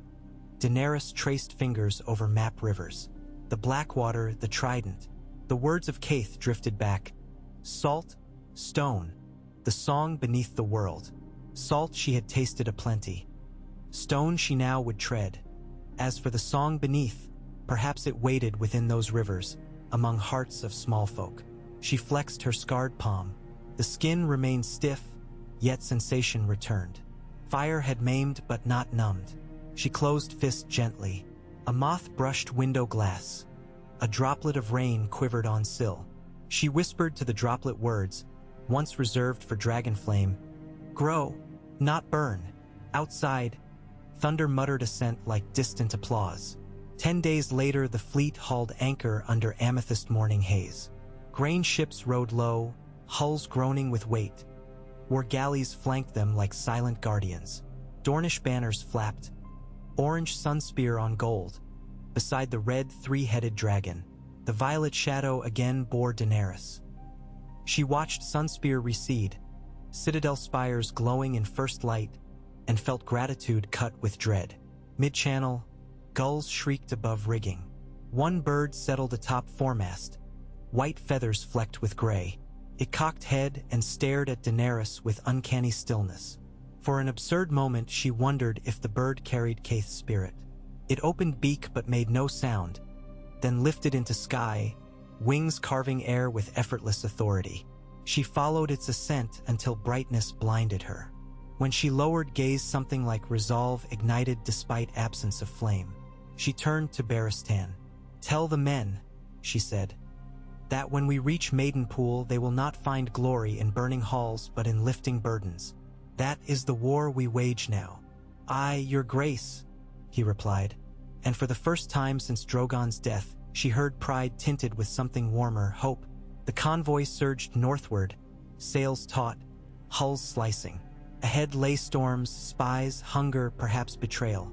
Speaker 1: Daenerys traced fingers over map rivers. The Blackwater, the Trident. The words of Caith drifted back. Salt, stone, the song beneath the world. Salt she had tasted aplenty. Stone she now would tread. As for the song beneath, perhaps it waited within those rivers, among hearts of small folk. She flexed her scarred palm. The skin remained stiff, yet sensation returned. Fire had maimed but not numbed. She closed fist gently. A moth brushed window glass. A droplet of rain quivered on sill. She whispered to the droplet words, once reserved for Dragonflame, "Grow, not burn." Outside, thunder muttered assent like distant applause. 10 days later, the fleet hauled anchor under amethyst morning haze. Grain ships rode low, hulls groaning with weight. War galleys flanked them like silent guardians. Dornish banners flapped, orange sunspear on gold, beside the red three-headed dragon. The violet shadow again bore Daenerys. She watched Sunspear recede, citadel spires glowing in first light, and felt gratitude cut with dread. Mid-channel, gulls shrieked above rigging. One bird settled atop foremast, white feathers flecked with gray. It cocked head and stared at Daenerys with uncanny stillness. For an absurd moment she wondered if the bird carried Caith's spirit. It opened beak but made no sound, then lifted into sky, wings carving air with effortless authority. She followed its ascent until brightness blinded her. When she lowered gaze, something like resolve ignited despite absence of flame. She turned to Barristan. "Tell the men," she said, "that when we reach Maidenpool they will not find glory in burning halls but in lifting burdens. That is the war we wage now." "Aye, your grace," he replied. And for the first time since Drogon's death, she heard pride tinted with something warmer, hope. The convoy surged northward, sails taut, hulls slicing. Ahead lay storms, spies, hunger, perhaps betrayal.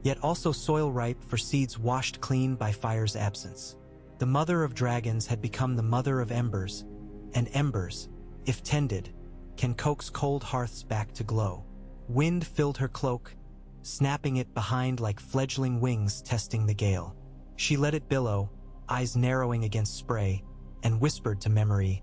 Speaker 1: Yet also soil ripe for seeds washed clean by fire's absence. The mother of dragons had become the mother of embers, and embers, if tended, can coax cold hearths back to glow. Wind filled her cloak, snapping it behind like fledgling wings testing the gale. She let it billow, eyes narrowing against spray, and whispered to memory,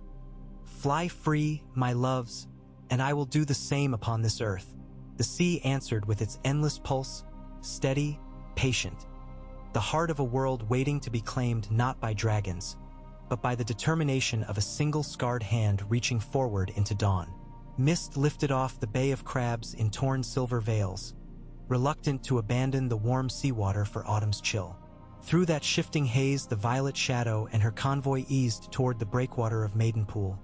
Speaker 1: "Fly free, my loves, and I will do the same upon this earth." The sea answered with its endless pulse, steady, patient. The heart of a world waiting to be claimed not by dragons, but by the determination of a single scarred hand reaching forward into dawn. Mist lifted off the Bay of Crabs in torn silver veils, reluctant to abandon the warm seawater for autumn's chill. Through that shifting haze, the violet shadow and her convoy eased toward the breakwater of Maidenpool.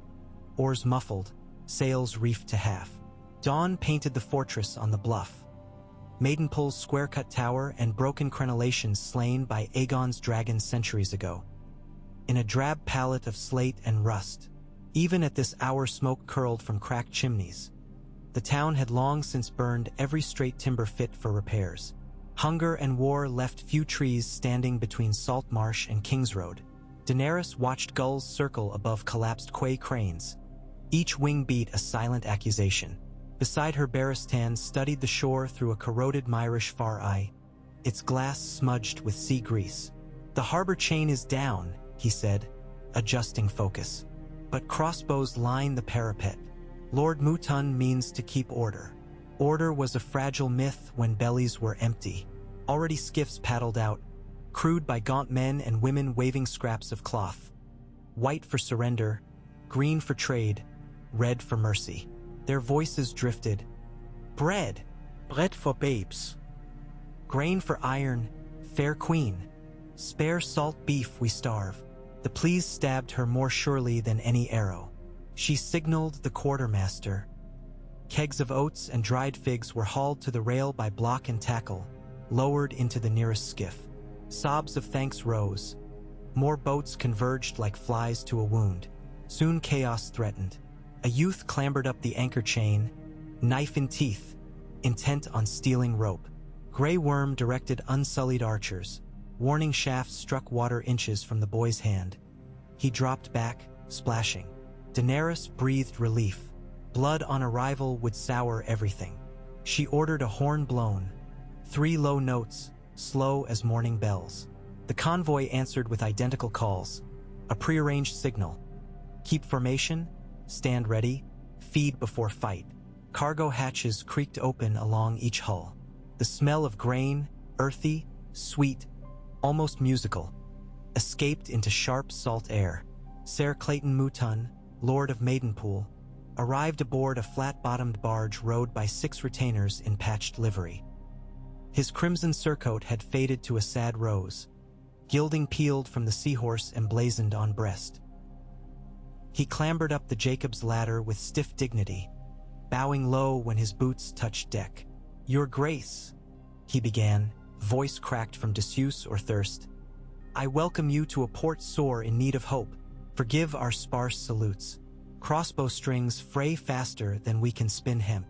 Speaker 1: Oars muffled, sails reefed to half. Dawn painted the fortress on the bluff. Maidenpool's square-cut tower and broken crenellations slain by Aegon's dragon centuries ago. In a drab palette of slate and rust, even at this hour smoke curled from cracked chimneys. The town had long since burned every straight timber fit for repairs. Hunger and war left few trees standing between Salt Marsh and King's Road. Daenerys watched gulls circle above collapsed quay cranes. Each wing beat a silent accusation. Beside her, Barristan studied the shore through a corroded Myrish far eye, its glass smudged with sea grease. "The harbor chain is down," he said, adjusting focus. "But crossbows line the parapet. Lord Mutun means to keep order." Order was a fragile myth when bellies were empty. Already skiffs paddled out, crewed by gaunt men and women waving scraps of cloth. White for surrender, green for trade, red for mercy. Their voices drifted. "Bread!
Speaker 2: Bread for babes."
Speaker 1: Grain for iron, fair queen." Spare salt beef, we starve. The pleas stabbed her more surely than any arrow. She signaled the quartermaster. Kegs of oats and dried figs were hauled to the rail by block and tackle, lowered into the nearest skiff. Sobs of thanks rose. More boats converged like flies to a wound. Soon chaos threatened. A youth clambered up the anchor chain, knife in teeth, intent on stealing rope. Grey Worm directed unsullied archers. Warning shafts struck water inches from the boy's hand. He dropped back, splashing. Daenerys breathed relief. Blood on arrival would sour everything. She ordered a horn blown. 3 low notes, slow as morning bells. The convoy answered with identical calls. A prearranged signal. Keep formation, stand ready, feed before fight. Cargo hatches creaked open along each hull. The smell of grain, earthy, sweet, almost musical, escaped into sharp salt air. Ser Clayton Mouton, Lord of Maidenpool, arrived aboard a flat-bottomed barge rowed by 6 retainers in patched livery. His crimson surcoat had faded to a sad rose, gilding peeled from the seahorse emblazoned on breast. He clambered up the Jacob's ladder with stiff dignity, bowing low when his boots touched deck. "Your Grace," he began, voice cracked from disuse or thirst. "I welcome you to a port sore in need of hope. Forgive our sparse salutes. Crossbow strings fray faster than we can spin hemp."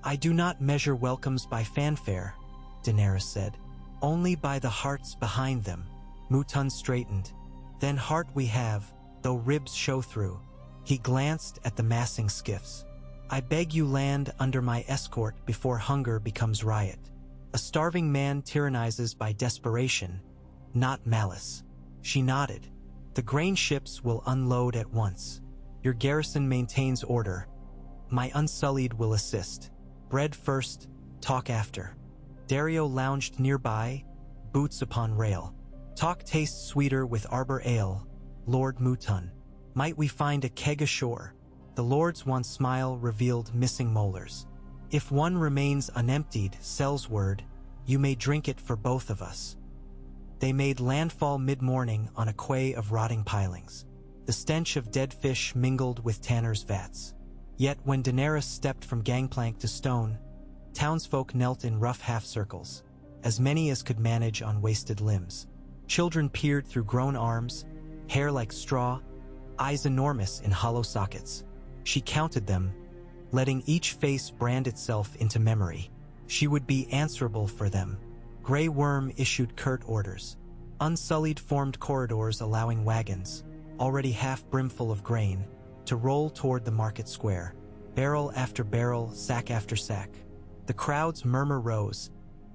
Speaker 1: "I do not measure welcomes by fanfare," Daenerys said. "Only by the hearts behind them." Mouton straightened. "Then heart we have, though ribs show through." He glanced at the massing skiffs. "I beg you land under my escort before hunger becomes riot. A starving man tyrannizes by desperation, not malice." She nodded. "The grain ships will unload at once. Your garrison maintains order. My Unsullied will assist. Bread first, talk after." Dario lounged nearby, boots upon rail. "Talk tastes sweeter with arbor ale, Lord Mouton. Might we find a keg ashore?" The Lord's one smile revealed missing molars. "If one remains unemptied, Sel's word, you may drink it for both of us." They made landfall mid-morning on a quay of rotting pilings. The stench of dead fish mingled with tanners' vats. Yet when Daenerys stepped from gangplank to stone, townsfolk knelt in rough half-circles, as many as could manage on wasted limbs. Children peered through grown arms, hair like straw, eyes enormous in hollow sockets. She counted them, letting each face brand itself into memory. She would be answerable for them. Grey Worm issued curt orders. Unsullied formed corridors allowing wagons, already half brimful of grain, to roll toward the market square. Barrel after barrel, sack after sack. The crowd's murmur rose,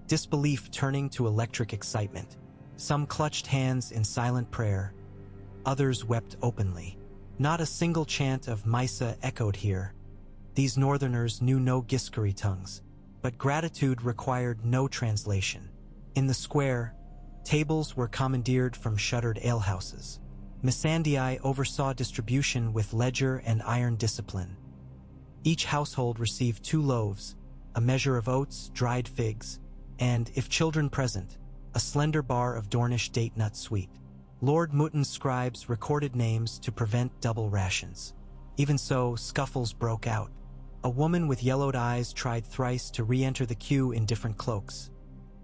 Speaker 1: disbelief turning to electric excitement. Some clutched hands in silent prayer. Others wept openly. Not a single chant of Misa echoed here. These northerners knew no Giscari tongues, but gratitude required no translation. In the square, tables were commandeered from shuttered alehouses. Missandei oversaw distribution with ledger and iron discipline. Each household received 2 loaves, a measure of oats, dried figs, and, if children present, a slender bar of Dornish date nut sweet. Lord Mouton's scribes recorded names to prevent double rations. Even so, scuffles broke out. A woman with yellowed eyes tried thrice to re-enter the queue in different cloaks.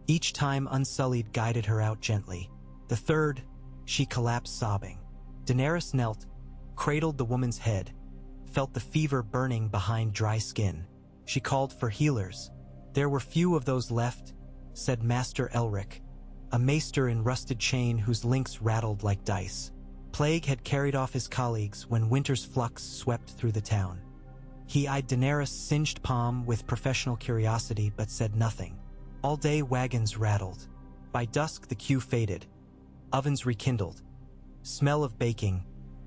Speaker 1: Each time Unsullied guided her out gently. The third, she collapsed sobbing. Daenerys knelt, cradled the woman's head, felt the fever burning behind dry skin. She called for healers. "There were few of those left," said Master Elric, a maester in rusted chain whose links rattled like dice. Plague had carried off his colleagues when winter's flux swept through the town. He eyed Daenerys' singed palm with professional curiosity but said nothing. All day wagons rattled. By dusk the queue faded. Ovens rekindled. Smell of baking,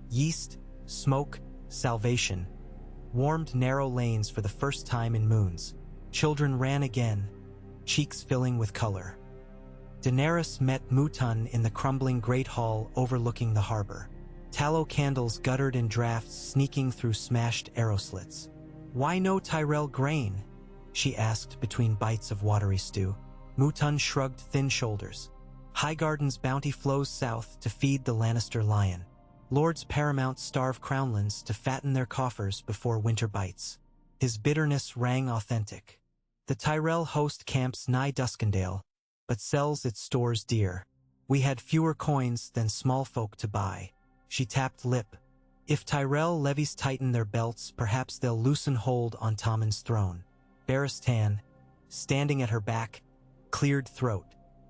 Speaker 1: yeast, smoke, salvation, warmed narrow lanes for the first time in moons. Children ran again, cheeks filling with color. Daenerys met Mouton in the crumbling great hall overlooking the harbor. Tallow candles guttered in drafts sneaking through smashed arrow slits. "Why no Tyrell grain?" she asked between bites of watery stew. Mouton shrugged thin shoulders. Highgarden's bounty flows south to feed the Lannister lion. Lords paramount starve crownlands to fatten their coffers before winter bites. His bitterness rang authentic. The Tyrell host camps nigh Duskendale, but sells its stores dear. We had fewer coins than small folk to buy. She tapped lip. If Tyrell levies tighten their belts, perhaps they'll loosen hold on Tommen's throne. Barristan, standing at her back, cleared throat.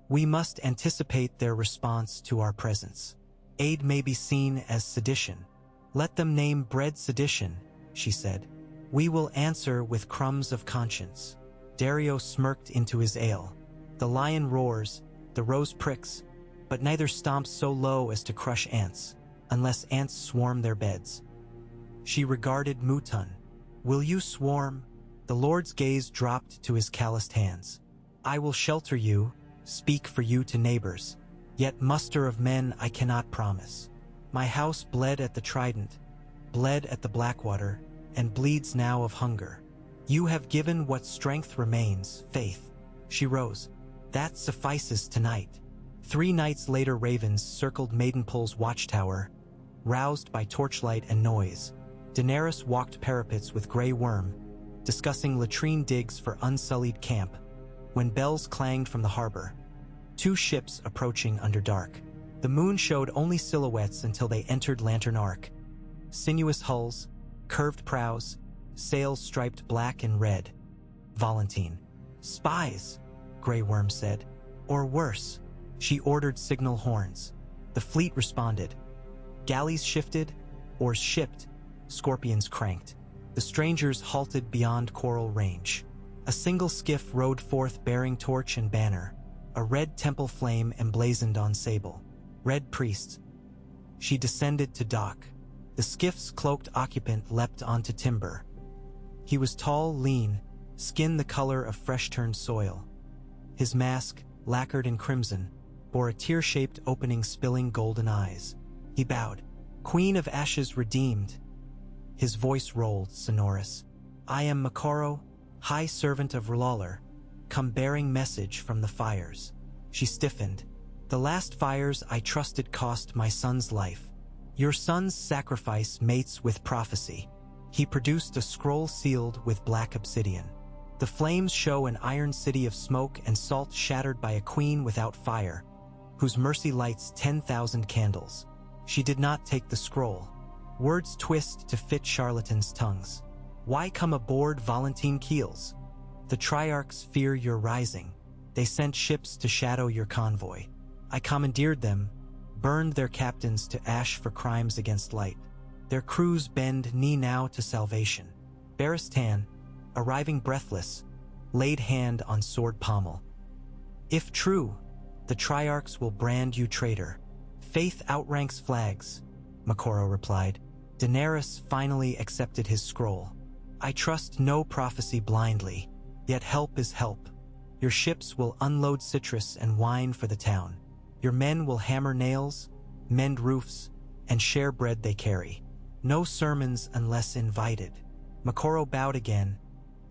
Speaker 1: We must anticipate their response to our presence. Aid may be seen as sedition. Let them name bread sedition, she said. We will answer with crumbs of conscience. Dario smirked into his ale. The lion roars, the rose pricks, but neither stomps so low as to crush ants, unless ants swarm their beds. She regarded Mutun. Will you swarm? The Lord's gaze dropped to his calloused hands. I will shelter you, speak for you to neighbors. Yet muster of men I cannot promise. My house bled at the Trident, bled at the Blackwater, and bleeds now of hunger. You have given what strength remains, faith. She rose. That suffices tonight. 3 nights later ravens circled Maidenpool's watchtower, roused by torchlight and noise. Daenerys walked parapets with Grey Worm, discussing latrine digs for unsullied camp, when bells clanged from the harbor. 2 ships approaching under dark. The moon showed only silhouettes until they entered Lantern Arc. Sinuous hulls, curved prows, sails striped black and red. Valentine. Spies, Grey Worm said. Or worse. She ordered signal horns. The fleet responded. Galleys shifted, oars shipped, scorpions cranked. The strangers halted beyond Coral Range. A single skiff rode forth bearing torch and banner, a red temple flame emblazoned on sable. Red priests. She descended to dock. The skiff's cloaked occupant leapt onto timber. He was tall, lean, skin the color of fresh-turned soil. His mask, lacquered in crimson, bore a tear-shaped opening spilling golden eyes. He bowed. Queen of Ashes redeemed. His voice rolled, sonorous. I am Makoro, High Servant of R'hllor, come bearing message from the fires. She stiffened. The last fires I trusted cost my son's life. Your son's sacrifice mates with prophecy. He produced a scroll sealed with black obsidian. The flames show an iron city of smoke and salt shattered by a queen without fire, whose mercy lights 10,000 candles. She did not take the scroll. Words twist to fit charlatans' tongues. Why come aboard Valentine Keels? The Triarchs fear your rising. They sent ships to shadow your convoy. I commandeered them, burned their captains to ash for crimes against light. Their crews bend knee now to salvation. Barristan, arriving breathless, laid hand on sword pommel. If true, the Triarchs will brand you traitor. Faith outranks flags, Makoro replied. Daenerys finally accepted his scroll. I trust no prophecy blindly, yet help is help. Your ships will unload citrus and wine for the town. Your men will hammer nails, mend roofs, and share bread they carry. No sermons unless invited. Makoro bowed again,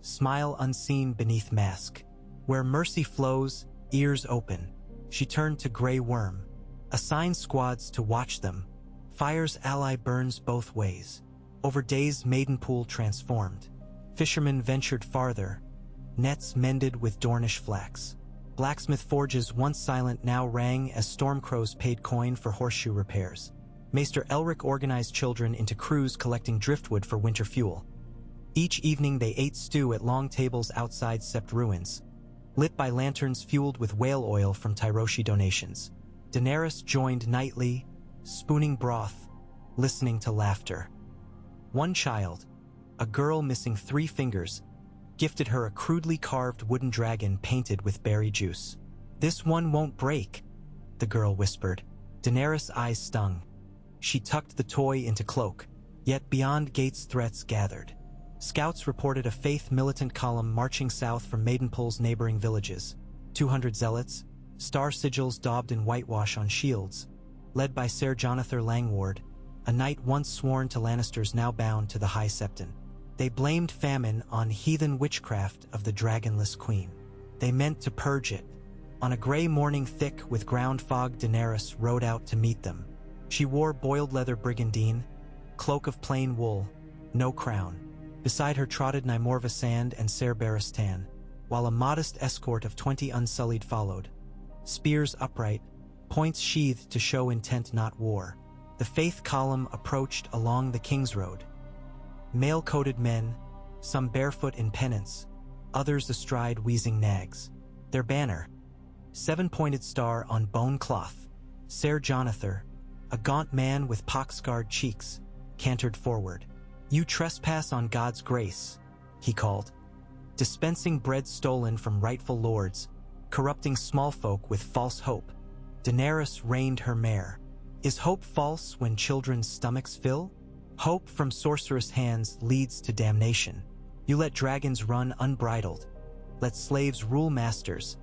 Speaker 1: smile unseen beneath mask. Where mercy flows, ears open. She turned to Grey Worm. Assign squads to watch them. Fire's ally burns both ways. Over days Maidenpool transformed. Fishermen ventured farther, nets mended with Dornish flax. Blacksmith forges once silent now rang as stormcrows paid coin for horseshoe repairs. Maester Elric organized children into crews collecting driftwood for winter fuel. Each evening they ate stew at long tables outside Sept ruins, lit by lanterns fueled with whale oil from Tyroshi donations. Daenerys joined nightly, spooning broth, listening to laughter. One child, a girl missing 3 fingers, gifted her a crudely carved wooden dragon painted with berry juice. This one won't break, the girl whispered. Daenerys' eyes stung. She tucked the toy into cloak, yet beyond gates threats gathered. Scouts reported a faith militant column marching south from Maidenpool's neighboring villages. 200 zealots, star sigils daubed in whitewash on shields, led by Ser Jonathan Langward, a knight once sworn to Lannisters now bound to the High Septon. They blamed famine on heathen witchcraft of the dragonless queen. They meant to purge it, On a gray morning thick with ground fog, Daenerys rode out to meet them. She wore boiled leather brigandine, cloak of plain wool, no crown. Beside her trotted Nymorva Sand and Ser Barristan, while a modest escort of 20 unsullied followed. Spears upright, points sheathed to show intent not war. The faith column approached along the King's Road. Mail-coated men, some barefoot in penance, others astride wheezing nags. Their banner, 7-pointed star on bone cloth. Ser Jonathan, a gaunt man with pock-scarred cheeks, cantered forward. "You trespass on God's grace," he called, dispensing bread stolen from rightful lords, corrupting small folk with false hope. Daenerys reined her mare. Is hope false when children's stomachs fill? Hope from sorcerous hands leads to damnation. You let dragons run unbridled. Let slaves rule masters.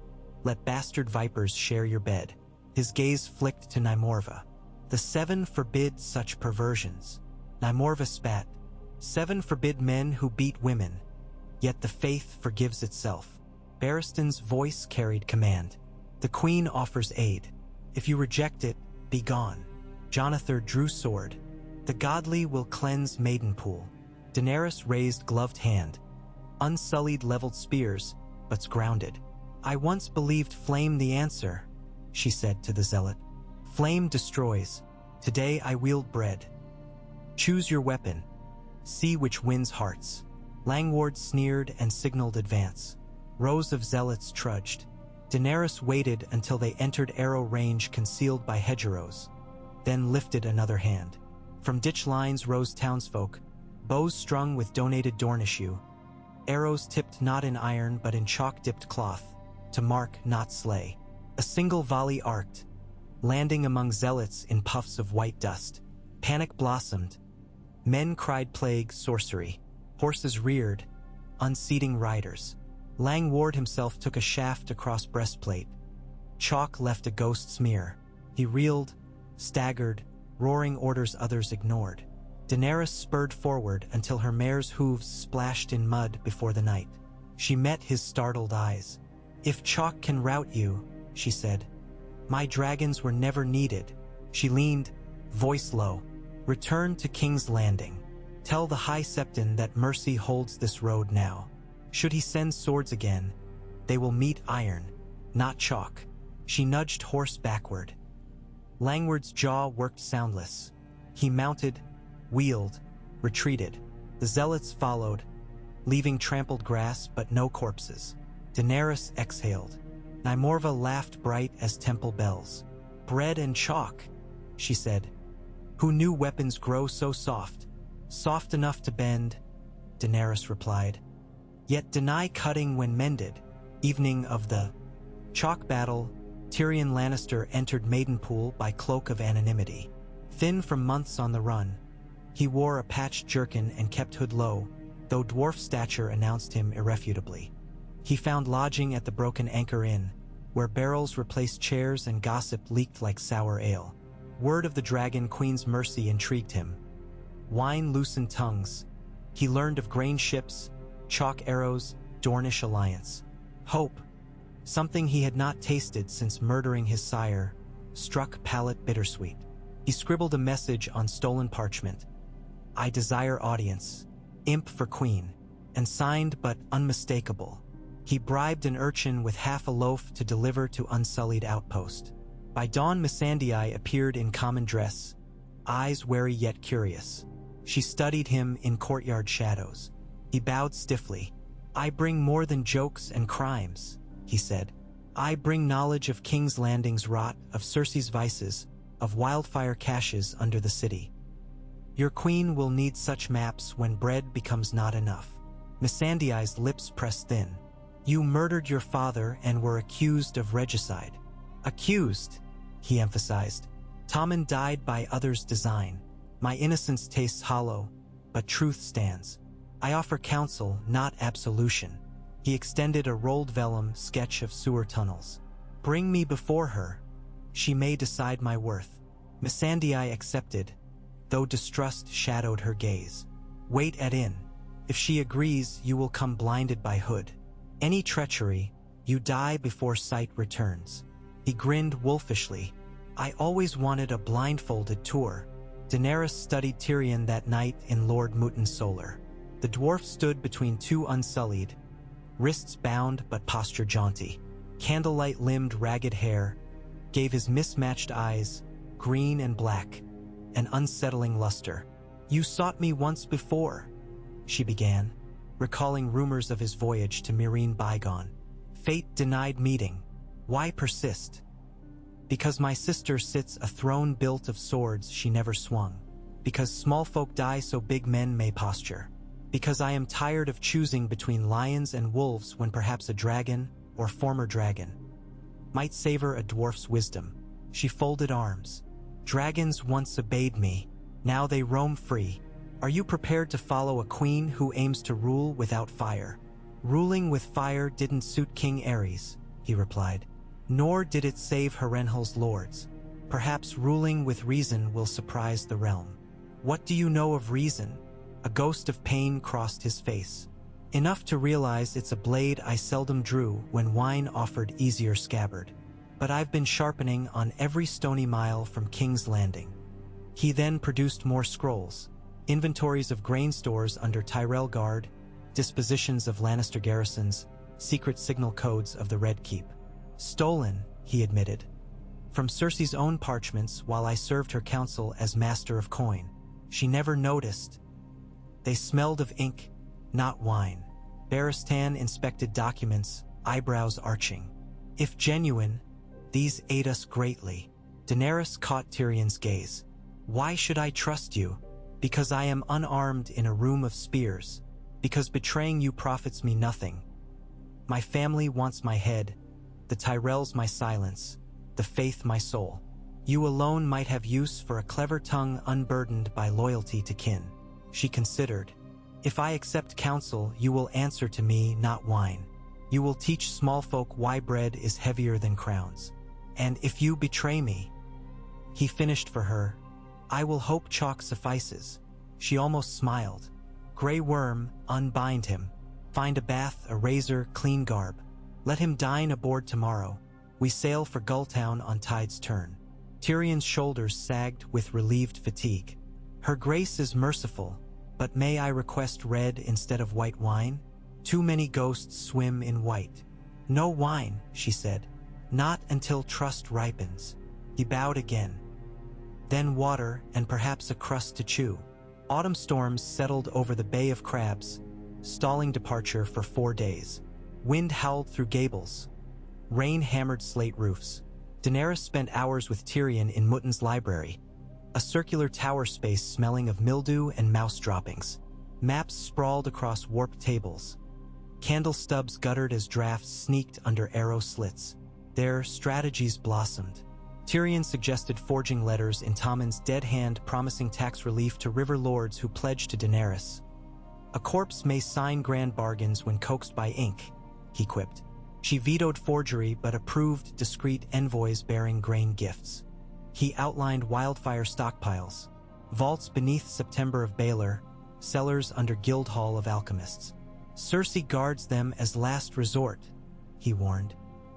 Speaker 1: Let bastard vipers share your bed. His gaze flicked to Nymorva. The 7 forbid such perversions. Nymorva spat. 7 forbid men who beat women. Yet the faith forgives itself. Barristan's voice carried command. The queen offers aid. If you reject it, be gone. Jonathan drew sword. The godly will cleanse Maidenpool. Daenerys raised gloved hand. Unsullied leveled spears, but's grounded. I once believed flame the answer, she said to the zealot. Flame destroys. Today I wield bread. Choose your weapon. See which wins hearts. Langward sneered and signaled advance. Rows of zealots trudged. Daenerys waited until they entered arrow range concealed by hedgerows, then lifted another hand. From ditch lines rose townsfolk, bows strung with donated Dornishew, arrows tipped not in iron but in chalk-dipped cloth, to mark, not slay. A single volley arced, landing among zealots in puffs of white dust. Panic blossomed. Men cried plague, sorcery. Horses reared, unseating riders. Langward himself took a shaft across breastplate. Chalk left a ghost smear. He reeled, staggered, roaring orders others ignored. Daenerys spurred forward until her mare's hooves splashed in mud before the night. She met his startled eyes. If chalk can rout you, she said, my dragons were never needed. She leaned, voice low. Return to King's Landing. Tell the High Septon that mercy holds this road now. Should he send swords again, they will meet iron, not chalk. She nudged horse backward. Langward's jaw worked soundless. He mounted, wheeled, retreated. The zealots followed, leaving trampled grass but no corpses. Daenerys exhaled. Nymorva laughed bright as temple bells. Bread and chalk, she said. Who knew weapons grow so soft? Soft enough to bend, Daenerys replied. Yet deny cutting when mended. Evening of the chalk battle, Tyrion Lannister entered Maidenpool by cloak of anonymity. Thin from months on the run, he wore a patched jerkin and kept hood low, though dwarf stature announced him irrefutably. He found lodging at the Broken Anchor Inn, where barrels replaced chairs and gossip leaked like sour ale. Word of the Dragon Queen's mercy intrigued him. Wine loosened tongues. He learned of grain ships, chalk arrows, Dornish alliance. Hope, something he had not tasted since murdering his sire, struck palate bittersweet. He scribbled a message on stolen parchment. I desire audience, imp for queen, and signed but unmistakable. He bribed an urchin with half a loaf to deliver to unsullied outpost. By dawn Missandei appeared in common dress, eyes wary yet curious. She studied him in courtyard shadows. He bowed stiffly. I bring more than jokes and crimes, he said. I bring knowledge of King's Landing's rot, of Cersei's vices, of wildfire caches under the city. Your queen will need such maps when bread becomes not enough. Missandei's lips pressed thin. You murdered your father and were accused of regicide. Accused, he emphasized. Tommen died by others' design. My innocence tastes hollow, but truth stands. I offer counsel, not absolution. He extended a rolled vellum sketch of sewer tunnels. Bring me before her. She may decide my worth. Missandei accepted, though distrust shadowed her gaze. Wait at inn. If she agrees, you will come blinded by hood. Any treachery, You die before sight returns." He grinned wolfishly. "I always wanted a blindfolded tour." Daenerys studied Tyrion that night in Lord Mutin's solar. The dwarf stood between two unsullied, wrists bound but posture jaunty. Candlelight-limbed ragged hair gave his mismatched eyes, green and black, an unsettling luster. "You sought me once before," she began, recalling rumors of his voyage to Meereen bygone. "Fate denied meeting. Why persist?" "Because my sister sits a throne built of swords she never swung. Because small folk die so big men may posture. Because I am tired of choosing between lions and wolves when perhaps a dragon, or former dragon, might savor a dwarf's wisdom." She folded arms. "Dragons once obeyed me. Now they roam free. Are you prepared to follow a queen who aims to rule without fire?" "Ruling with fire didn't suit King Aerys," he replied. "Nor did it save Harrenhal's lords. Perhaps ruling with reason will surprise the realm." "What do you know of reason?" A ghost of pain crossed his face. "Enough to realize it's a blade I seldom drew when wine offered easier scabbard. But I've been sharpening on every stony mile from King's Landing." He then produced more scrolls, inventories of grain stores under Tyrell Guard, dispositions of Lannister garrisons, secret signal codes of the Red Keep. "Stolen," he admitted, "from Cersei's own parchments while I served her counsel as Master of Coin. She never noticed. They smelled of ink, not wine." Barristan inspected documents, eyebrows arching. "If genuine, these aid us greatly." Daenerys caught Tyrion's gaze. "Why should I trust you?" "Because I am unarmed in a room of spears. Because betraying you profits me nothing. My family wants my head, the Tyrells my silence, the faith my soul. You alone might have use for a clever tongue unburdened by loyalty to kin." She considered. "If I accept counsel, you will answer to me, not wine. You will teach small folk why bread is heavier than crowns. And if you betray me," he finished for her, "I will hope chalk suffices." She almost smiled. "Grey Worm, unbind him. Find a bath, a razor, clean garb. Let him dine aboard tomorrow. We sail for Gulltown on tide's turn." Tyrion's shoulders sagged with relieved fatigue. "Her Grace is merciful, but may I request red instead of white wine? Too many ghosts swim in white." "No wine," she said. "Not until trust ripens." He bowed again. "Then water and perhaps a crust to chew." Autumn storms settled over the Bay of Crabs, stalling departure for 4 days. Wind howled through gables. Rain hammered slate roofs. Daenerys spent hours with Tyrion in Mutin's library, a circular tower space smelling of mildew and mouse droppings. Maps sprawled across warped tables. Candle stubs guttered as drafts sneaked under arrow slits. Their strategies blossomed. Tyrion suggested forging letters in Tommen's dead hand promising tax relief to river lords who pledged to Daenerys. "A corpse may sign grand bargains when coaxed by ink," he quipped. She vetoed forgery but approved discreet envoys bearing grain gifts. He outlined wildfire stockpiles, vaults beneath September of Baelor, cellars under Guildhall of Alchemists. "Cersei guards them as last resort," he warned.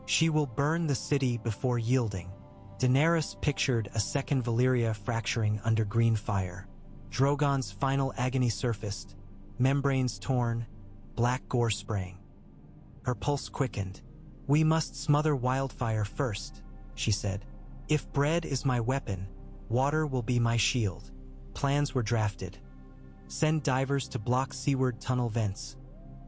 Speaker 1: "She will burn the city before yielding." Daenerys pictured a second Valyria fracturing under green fire. Drogon's final agony surfaced, membranes torn, black gore spraying. Her pulse quickened. "We must smother wildfire first," she said. "If bread is my weapon, water will be my shield." Plans were drafted. Send divers to block seaward tunnel vents.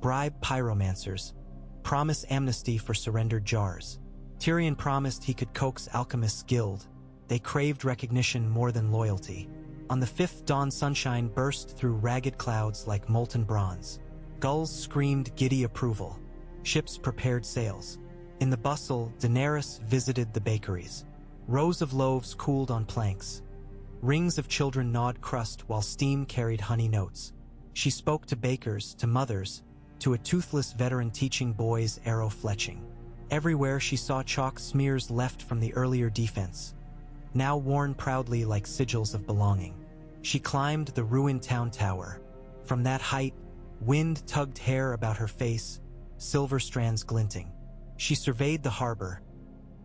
Speaker 1: Bribe pyromancers. Promise amnesty for surrendered jars. Tyrion promised he could coax Alchemists' Guild. They craved recognition more than loyalty. On the 5th dawn, sunshine burst through ragged clouds like molten bronze. Gulls screamed giddy approval. Ships prepared sails. In the bustle, Daenerys visited the bakeries. Rows of loaves cooled on planks. Rings of children gnawed crust while steam carried honey notes. She spoke to bakers, to mothers, to a toothless veteran teaching boys arrow fletching. Everywhere she saw chalk smears left from the earlier defense, now worn proudly like sigils of belonging. She climbed the ruined town tower. From that height, wind tugged hair about her face, silver strands glinting. She surveyed the harbor,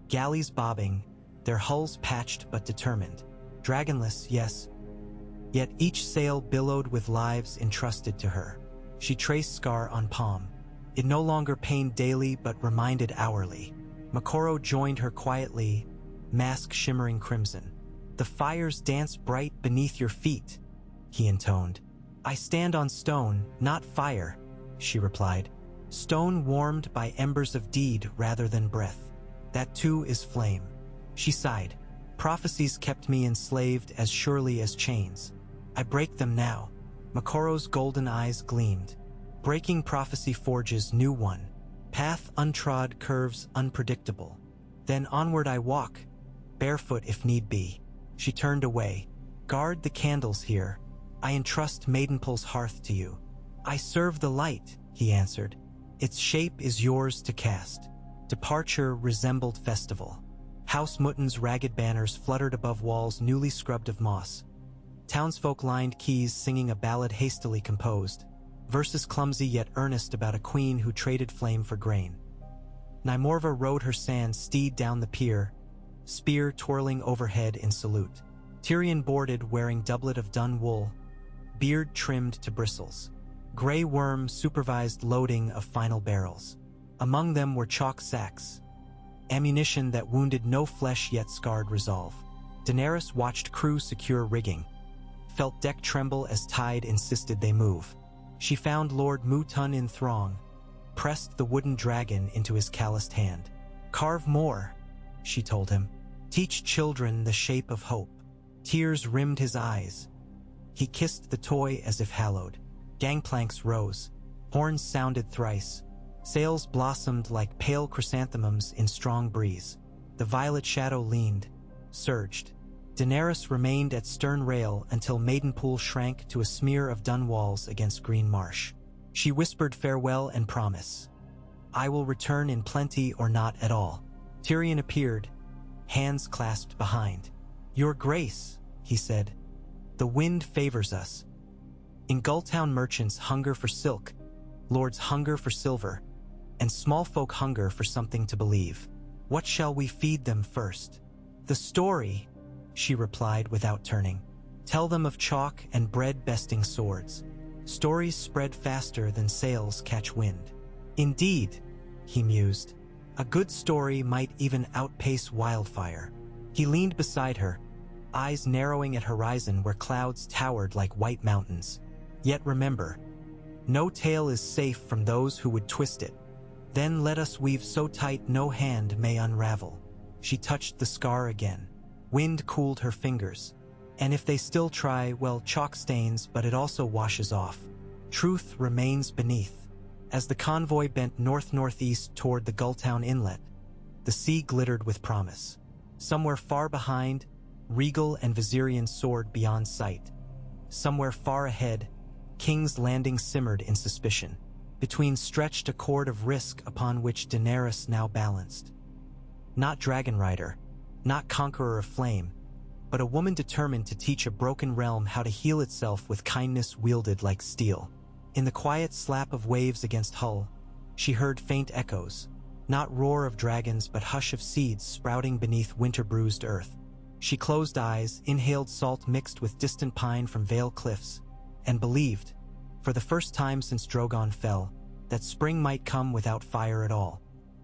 Speaker 1: galleys bobbing, their hulls patched but determined. Dragonless, yes, yet each sail billowed with lives entrusted to her. She traced scar on palm. It no longer pained daily but reminded hourly. Makoro joined her quietly, mask shimmering crimson. "The fires dance bright beneath your feet," he intoned. "I stand on stone, not fire," she replied. "Stone warmed by embers of deed rather than breath. That too is flame." She sighed. "Prophecies kept me enslaved as surely as chains. I break them now." Makoro's golden eyes gleamed. "Breaking prophecy forges new one. Path untrod, curves unpredictable. Then onward I walk, barefoot if need be." She turned away. "Guard the candles here. I entrust Maidenpool's hearth to you." "I serve the light," he answered. "Its shape is yours to cast." Departure resembled festival. House Mutton's ragged banners fluttered above walls newly scrubbed of moss. Townsfolk lined quays singing a ballad hastily composed, verses clumsy yet earnest about a queen who traded flame for grain. Nymorva rode her sand steed down the pier, spear twirling overhead in salute. Tyrion boarded wearing doublet of dun wool, beard trimmed to bristles. Grey Worm supervised loading of final barrels. Among them were chalk sacks, ammunition that wounded no flesh yet scarred resolve. Daenerys watched crew secure rigging, felt deck tremble as tide insisted they move. She found Lord Mutun in throng, pressed the wooden dragon into his calloused hand. "Carve more," she told him. "Teach children the shape of hope." Tears rimmed his eyes. He kissed the toy as if hallowed. Gangplanks rose. Horns sounded thrice. Sails blossomed like pale chrysanthemums in strong breeze. The violet shadow leaned, surged. Daenerys remained at stern rail until Maidenpool shrank to a smear of dun walls against green marsh. She whispered farewell and promise. "I will return in plenty or not at all." Tyrion appeared, hands clasped behind. "Your Grace," he said, "the wind favors us. In Gulltown merchants hunger for silk, lords hunger for silver, and small folk hunger for something to believe. What shall we feed them first?" "The story," she replied without turning. "Tell them of chalk and bread besting swords. Stories spread faster than sails catch wind." "Indeed," he mused, "a good story might even outpace wildfire." He leaned beside her, eyes narrowing at horizon where clouds towered like white mountains. "Yet remember, no tale is safe from those who would twist it. Then let us weave so tight no hand may unravel." She touched the scar again. Wind cooled her fingers. "And if they still try, well, chalk stains, but it also washes off. Truth remains beneath." As the convoy bent north-northeast toward the Gulltown Inlet, the sea glittered with promise. Somewhere far behind, Regal and Viserion soared beyond sight. Somewhere far ahead, King's Landing simmered in suspicion. Between stretched a cord of risk upon which Daenerys now balanced. Not dragon rider, not conqueror of flame, but a woman determined to teach a broken realm how to heal itself with kindness wielded like steel. In the quiet slap of waves against hull, she heard faint echoes, not roar of dragons but hush of seeds sprouting beneath winter-bruised earth. She closed eyes, inhaled salt mixed with distant pine from Vale Cliffs, and believed, for the first time since Drogon fell, that spring might come without fire at all.